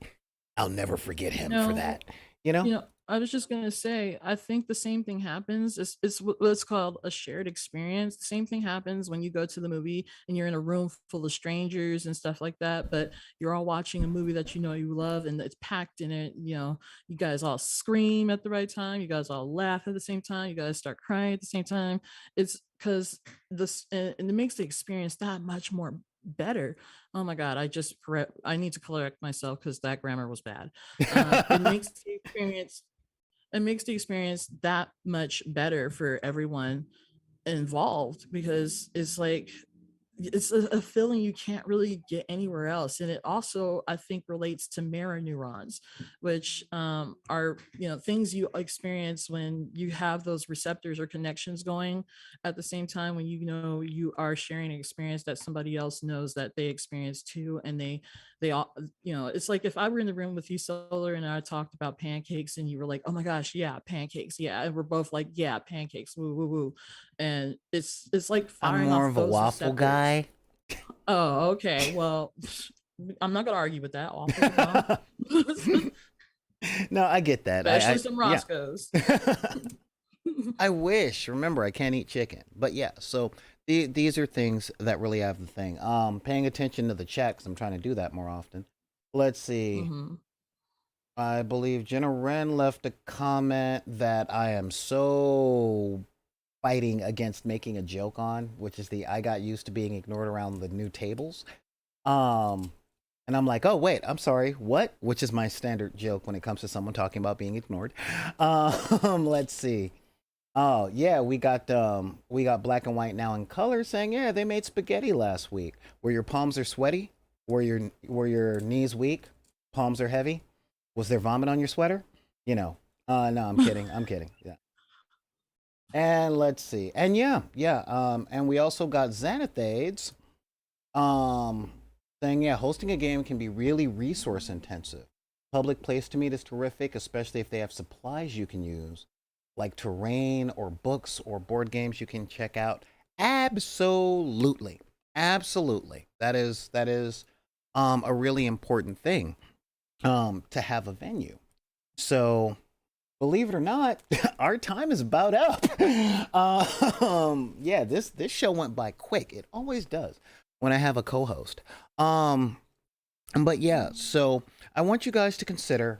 I'll never forget him for that. I was just gonna say, I think the same thing happens. It's what's called a shared experience. The same thing happens when you go to the movie and you're in a room full of strangers and stuff like that, but you're all watching a movie that you love and it's packed in it. You guys all scream at the right time, you guys all laugh at the same time, you guys start crying at the same time. It's because this and it makes the experience that much more better. Oh my god, I need to correct myself because that grammar was bad. It makes the experience that much better for everyone involved, because it's like it's a feeling you can't really get anywhere else. And it also, I think, relates to mirror neurons, which are things you experience when you have those receptors or connections going at the same time, when you are sharing an experience that somebody else knows that they experience too. And they all, it's like if I were in the room with you, Solar, and I talked about pancakes and you were like, oh my gosh, yeah, pancakes, yeah, and we're both like, yeah, pancakes, woo woo woo. And it's like I'm firing more off of a those waffle receptors. guy. Oh, okay. Well, I'm not gonna argue with that. Waffles are bomb. No, I get that. Especially some Yeah. Roscoe's. I wish. Remember, I can't eat chicken. But yeah, so these are things that really have the thing. Paying attention to the checks. I'm trying to do that more often. Let's see. Hmm. I believe Jenna Wren left a comment that I am so fighting against making a joke on, which is the "I got used to being ignored around the new tables." Um, and I'm like, oh wait, I'm sorry, what? Which is my standard joke when it comes to someone talking about being ignored. Let's see. Oh yeah, we got Black and White Now in Color saying, yeah, they made spaghetti last week. Where your palms are sweaty, where your knees weak, palms are heavy. Was there vomit on your sweater? No, I'm kidding. I'm kidding. Yeah. And let's see. And yeah. And we also got Xanathades um saying, yeah, hosting a game can be really resource intensive. Public place to meet is terrific, especially if they have supplies you can use, like terrain or books or board games you can check out. Absolutely. Absolutely. That is a really important thing to have a venue. So believe it or not, our time is about up. Yeah, this show went by quick. It always does when I have a co-host. Um, but yeah, so I want you guys to consider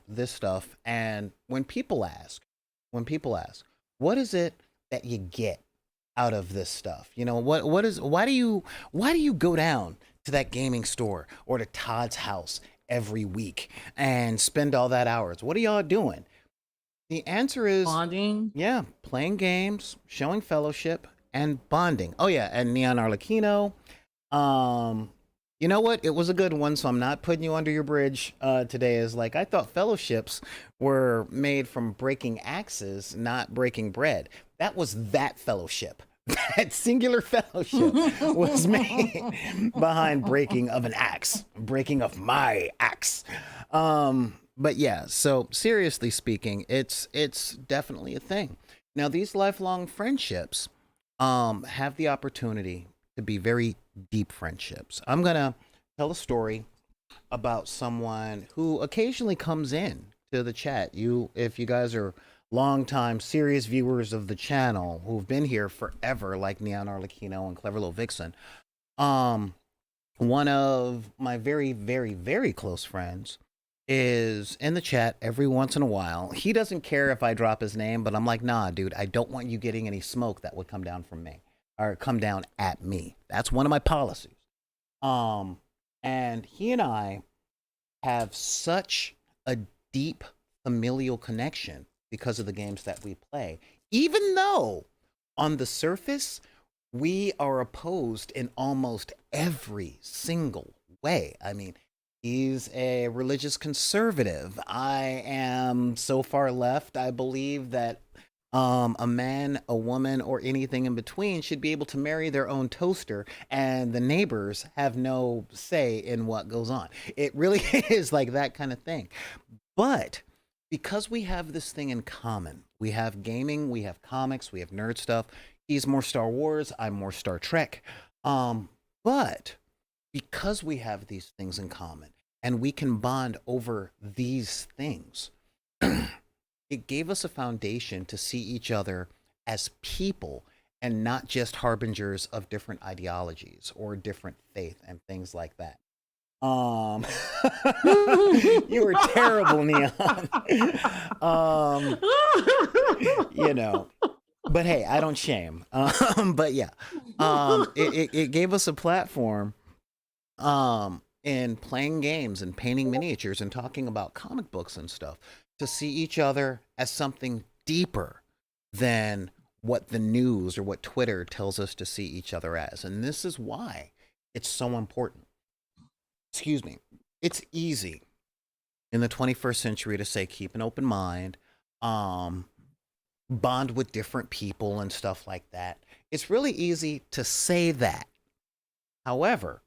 this stuff. And when people ask, what is it that you get out of this stuff? Why do you go down to that gaming store or to Todd's house every week and spend all that hours? What are y'all doing? The answer is, Bonding. yeah, playing games, showing fellowship, and bonding. Oh yeah, and Neon Arlecchino. Um, you know what? It was a good one, so I'm not putting you under your bridge today. Is like, I thought fellowships were made from breaking axes, not breaking bread. That was that fellowship. That singular fellowship was made behind breaking of an axe, breaking of my axe. But yeah, so seriously speaking, it's definitely a thing. Now, these lifelong friendships have the opportunity to be very deep friendships. I'm going to tell a story about someone who occasionally comes in to the chat. If you guys are longtime serious viewers of the channel who've been here forever, like Neon Arlecchino and Clever Little Vixen, um, one of my very, very, very close friends is in the chat every once in a while. He doesn't care if I drop his name, but I'm like, nah, dude, I don't want you getting any smoke that would come down from me or come down at me. That's one of my policies. Um, and he and I have such a deep familial connection because of the games that we play, even though on the surface we are opposed in almost every single way. I mean, he's a religious conservative. I am so far left, I believe that a man, a woman, or anything in between should be able to marry their own toaster, and the neighbors have no say in what goes on. It really is like that kind of thing. But because we have this thing in common, we have gaming, we have comics, we have nerd stuff. He's more Star Wars, I'm more Star Trek. But because we have these things in common and we can bond over these things, it gave us a foundation to see each other as people and not just harbingers of different ideologies or different faith and things like that. Um, you were terrible, Neon. um, you know, but hey, I don't shame. But yeah, it gave us a platform, in playing games and painting miniatures and talking about comic books and stuff to see each other as something deeper than what the news or what Twitter tells us to see each other as. And this is why it's so important. Excuse me. It's easy in the 21st century to say keep an open mind, bond with different people and stuff like that. It's really easy to say that. However,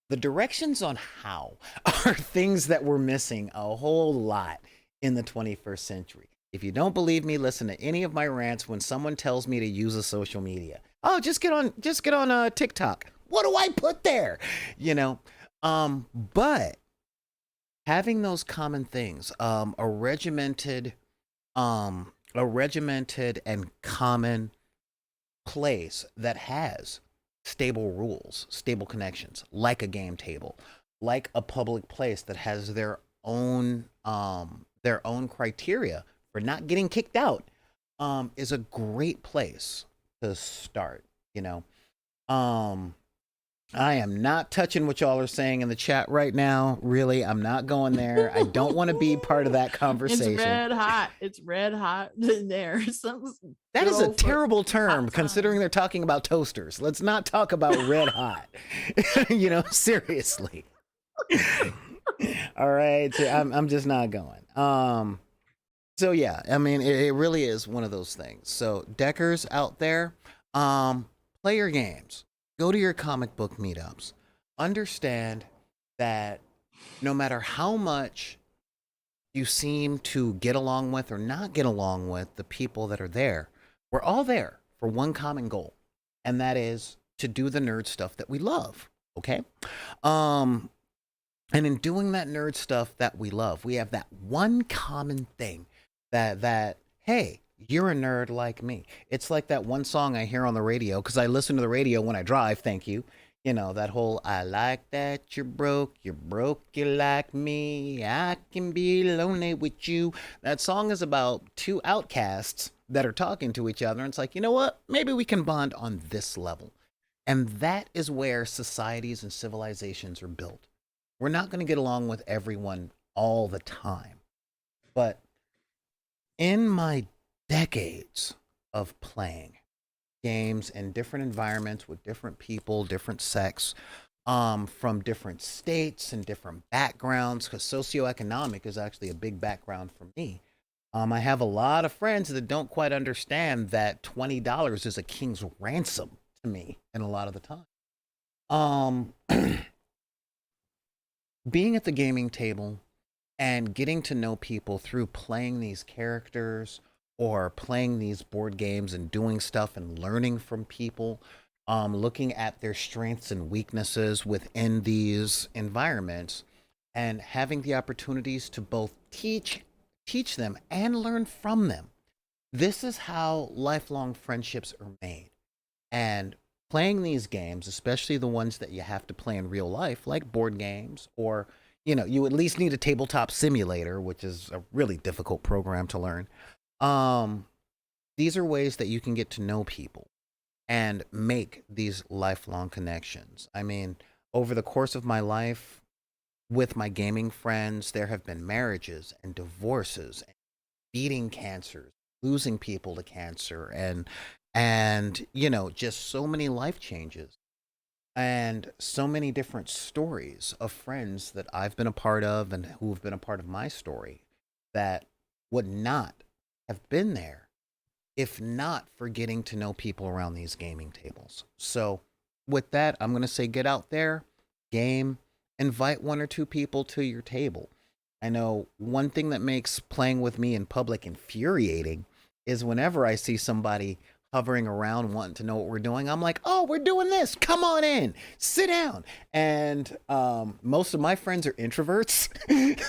the directions on how are things that we're missing a whole lot in the 21st century. If you don't believe me, listen to any of my rants when someone tells me to use a social media. Oh, just get on TikTok. What do I put there? You know, but having those common things, a regimented and common place that has stable rules, stable connections, like a game table, like a public place that has their own criteria for not getting kicked out, is a great place to start. You know, I am not touching what y'all are saying in the chat right now. Really, I'm not going there. I don't want to be part of that conversation. It's red hot. It's red hot in there. That is a terrible term considering they're talking about toasters. Let's not talk about red hot. You know, seriously. All right. So I'm just not going. So yeah, I mean, it really is one of those things. So Deckers out there, play your games. Go to your comic book meetups. Understand that no matter how much you seem to get along with or not get along with the people that are there, we're all there for one common goal, and that is to do the nerd stuff that we love. Okay? And in doing that nerd stuff that we love, we have that one common thing that hey, you're a nerd like me. It's like that one song I hear on the radio, because I listen to the radio when I drive, thank you. You know, that whole, I like that you're broke you like me, I can be lonely with you. That song is about two outcasts that are talking to each other, and it's like, you know what? Maybe we can bond on this level. And that is where societies and civilizations are built. We're not going to get along with everyone all the time. But in my decades of playing games in different environments with different people, different sects, from different states and different backgrounds, because socioeconomic is actually a big background for me. I have a lot of friends that don't quite understand that $20 is a king's ransom to me, and a lot of the time. Being at the gaming table and getting to know people through playing these characters or playing these board games and doing stuff and learning from people, looking at their strengths and weaknesses within these environments, and having the opportunities to both teach them and learn from them. This is how lifelong friendships are made. And playing these games, especially the ones that you have to play in real life, like board games, or you at least need a tabletop simulator, which is a really difficult program to learn. Um, these are ways that you can get to know people and make these lifelong connections. I mean, over the course of my life with my gaming friends, there have been marriages and divorces, and beating cancers, losing people to cancer, and just so many life changes and so many different stories of friends that I've been a part of and who have been a part of my story that would not have been there if not for getting to know people around these gaming tables. So, with that, I'm going to say get out there, game, invite one or two people to your table. I know one thing that makes playing with me in public infuriating is whenever I see somebody hovering around wanting to know what we're doing, I'm like, oh, we're doing this. Come on in, sit down. And most of my friends are introverts.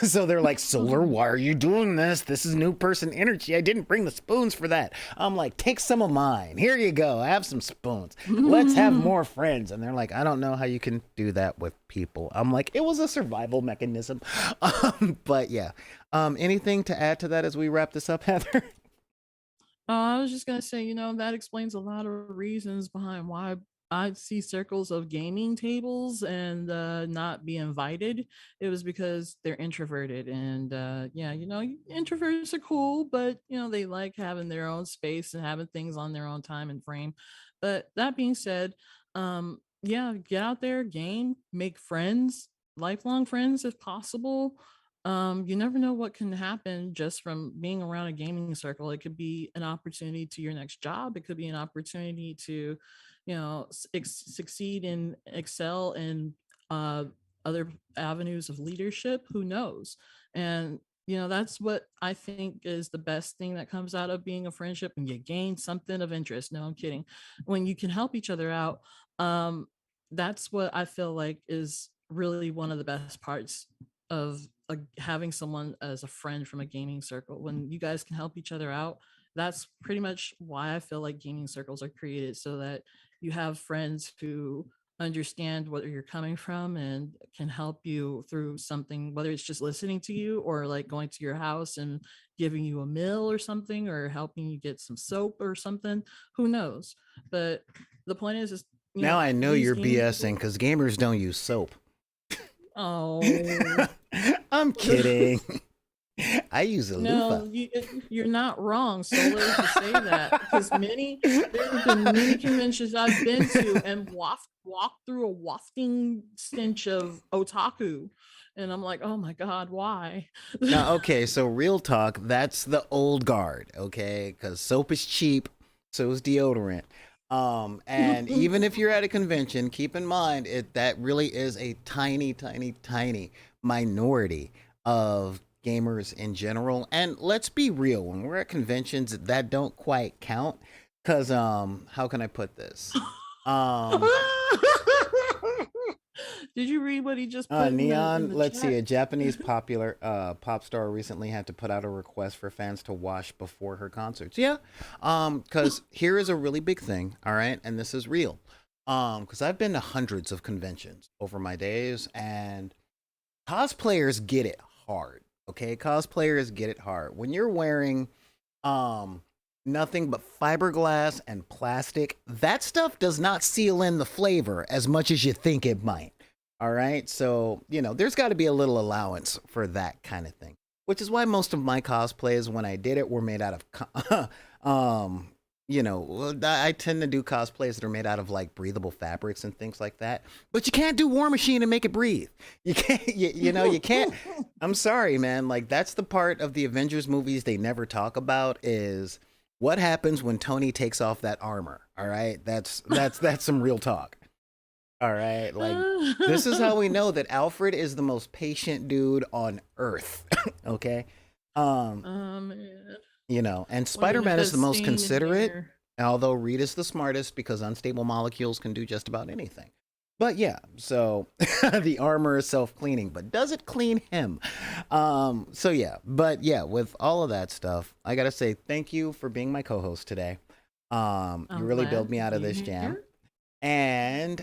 So they're like, Solar, why are you doing this? This is new person energy. I didn't bring the spoons for that. I'm like, take some of mine. Here you go. Have some spoons. Let's have more friends. And they're like, I don't know how you can do that with people. I'm like, it was a survival mechanism. But yeah. Anything to add to that as we wrap this up, Heather? I was just gonna say, that explains a lot of reasons behind why I see circles of gaming tables and not be invited. It was because they're introverted, and yeah, introverts are cool, but they like having their own space and having things on their own time and frame. But that being said, yeah, get out there, game, make friends, lifelong friends if possible. You never know what can happen just from being around a gaming circle. It could be an opportunity to your next job. It could be an opportunity to, succeed and excel in uh, other avenues of leadership. Who knows? And that's what I think is the best thing that comes out of being a friendship, and you gain something of interest. No, I'm kidding. When you can help each other out, um, that's what I feel like is really one of the best parts of having someone as a friend from a gaming circle. When you guys can help each other out, that's pretty much why I feel like gaming circles are created, so that you have friends who understand where you're coming from and can help you through something, whether it's just listening to you or like going to your house and giving you a meal or something, or helping you get some soap or something. Who knows? But the point is Now I know these you're gaming BSing tables. because gamers don't use soap. Oh. I'm kidding. I use a loofah. No, you're not wrong, Solar, to say that, because there have been many conventions I've been to and walked through a wafting stench of otaku, and I'm like, oh my god, why? Now, okay, so real talk, that's the old guard, okay? Because soap is cheap, so is deodorant. And even if you're at a convention, keep in mind that really is a tiny, tiny, tiny minority of gamers in general. And let's be real, when we're at conventions, that don't quite count. Cause how can I put this? Um, Did you read what he just put in Neon, the let's see. chat? A Japanese popular pop star recently had to put out a request for fans to wash before her concerts. Yeah, because here is a really big thing. All right, and this is real. Because I've been to hundreds of conventions over my days, and cosplayers get it hard. Okay, cosplayers get it hard when you're wearing um nothing but fiberglass and plastic. That stuff does not seal in the flavor as much as you think it might. All right. So, there's got to be a little allowance for that kind of thing, which is why most of my cosplays, when I did it, were made out of, I tend to do cosplays that are made out of like breathable fabrics and things like that. But you can't do War Machine and make it breathe. You can't, you can't. I'm sorry, man. Like, that's the part of the Avengers movies they never talk about is what happens when Tony takes off that armor. All right. That's some real talk. All right, like this is how we know that Alfred is the most patient dude on Earth. Okay, um, Oh man. And One of Spider-Man is the the most scene considerate, here. although Reed is the smartest because unstable molecules can do just about anything. But yeah, so the armor is self-cleaning, but does it clean him? So yeah, but yeah, with all of that stuff, I gotta say thank you for being my co-host today. You I'm really bailed glad me to out of be this jam. here. And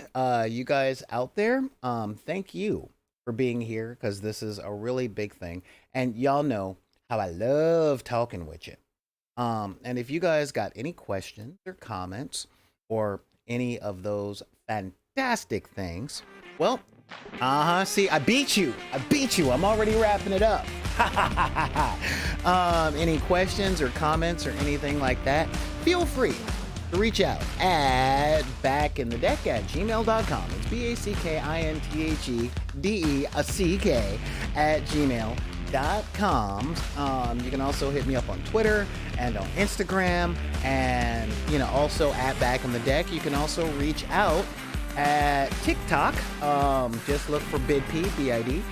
you guys out there, thank you for being here because this is a really big thing. And y'all know how I love talking with you. And if you guys got any questions or comments or any of those fantastic things, well, see, I beat you. I beat you. I'm already wrapping it up. Any questions or comments or anything like that, feel free to reach out at backinthedeck@gmail.com. It's BACKINTHEDECK at gmail.com. You can also hit me up on Twitter and on Instagram, and also at Back in the Deck. You can also reach out at TikTok. Just look for BidP, BIDPUY.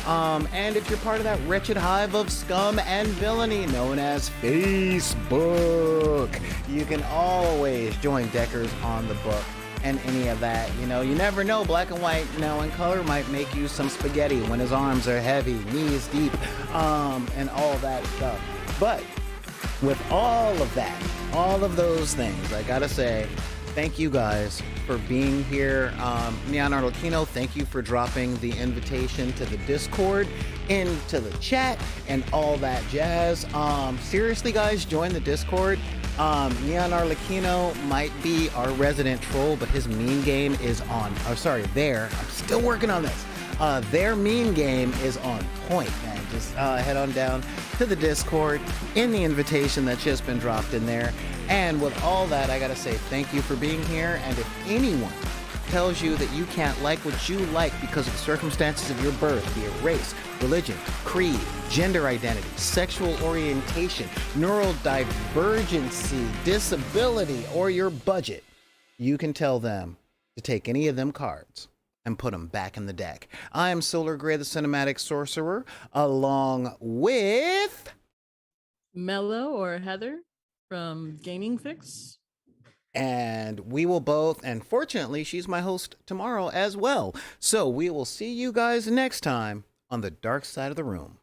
And if you're part of that wretched hive of scum and villainy known as Facebook, you can always join Deckers on the book and any of that. You never know. Black and white, and color might make you some spaghetti when his arms are heavy, knees deep, and all that stuff. But with all of that, all of those things, I gotta say, thank you guys for being here. Neon Arlecchino, thank you for dropping the invitation to the Discord, into the chat, and all that jazz. Seriously, guys, join the Discord. Neon Arlecchino might be our resident troll, but his meme game is on. Oh, sorry, I'm still working on this. Their meme game is on point, man. Just head on down to the Discord in the invitation that's just been dropped in there. And with all that, I gotta say thank you for being here. And if anyone tells you that you can't like what you like because of the circumstances of your birth, be it race, religion, creed, gender identity, sexual orientation, neurodivergency, disability, or your budget, you can tell them to take any of them cards and put them back in the deck. I am Solar Gray, the Cinematic Sorcerer, along with Mello or Heather from Gaming Fix. And we will both, and fortunately, she's my host tomorrow as well. So we will see you guys next time on the dark side of the room.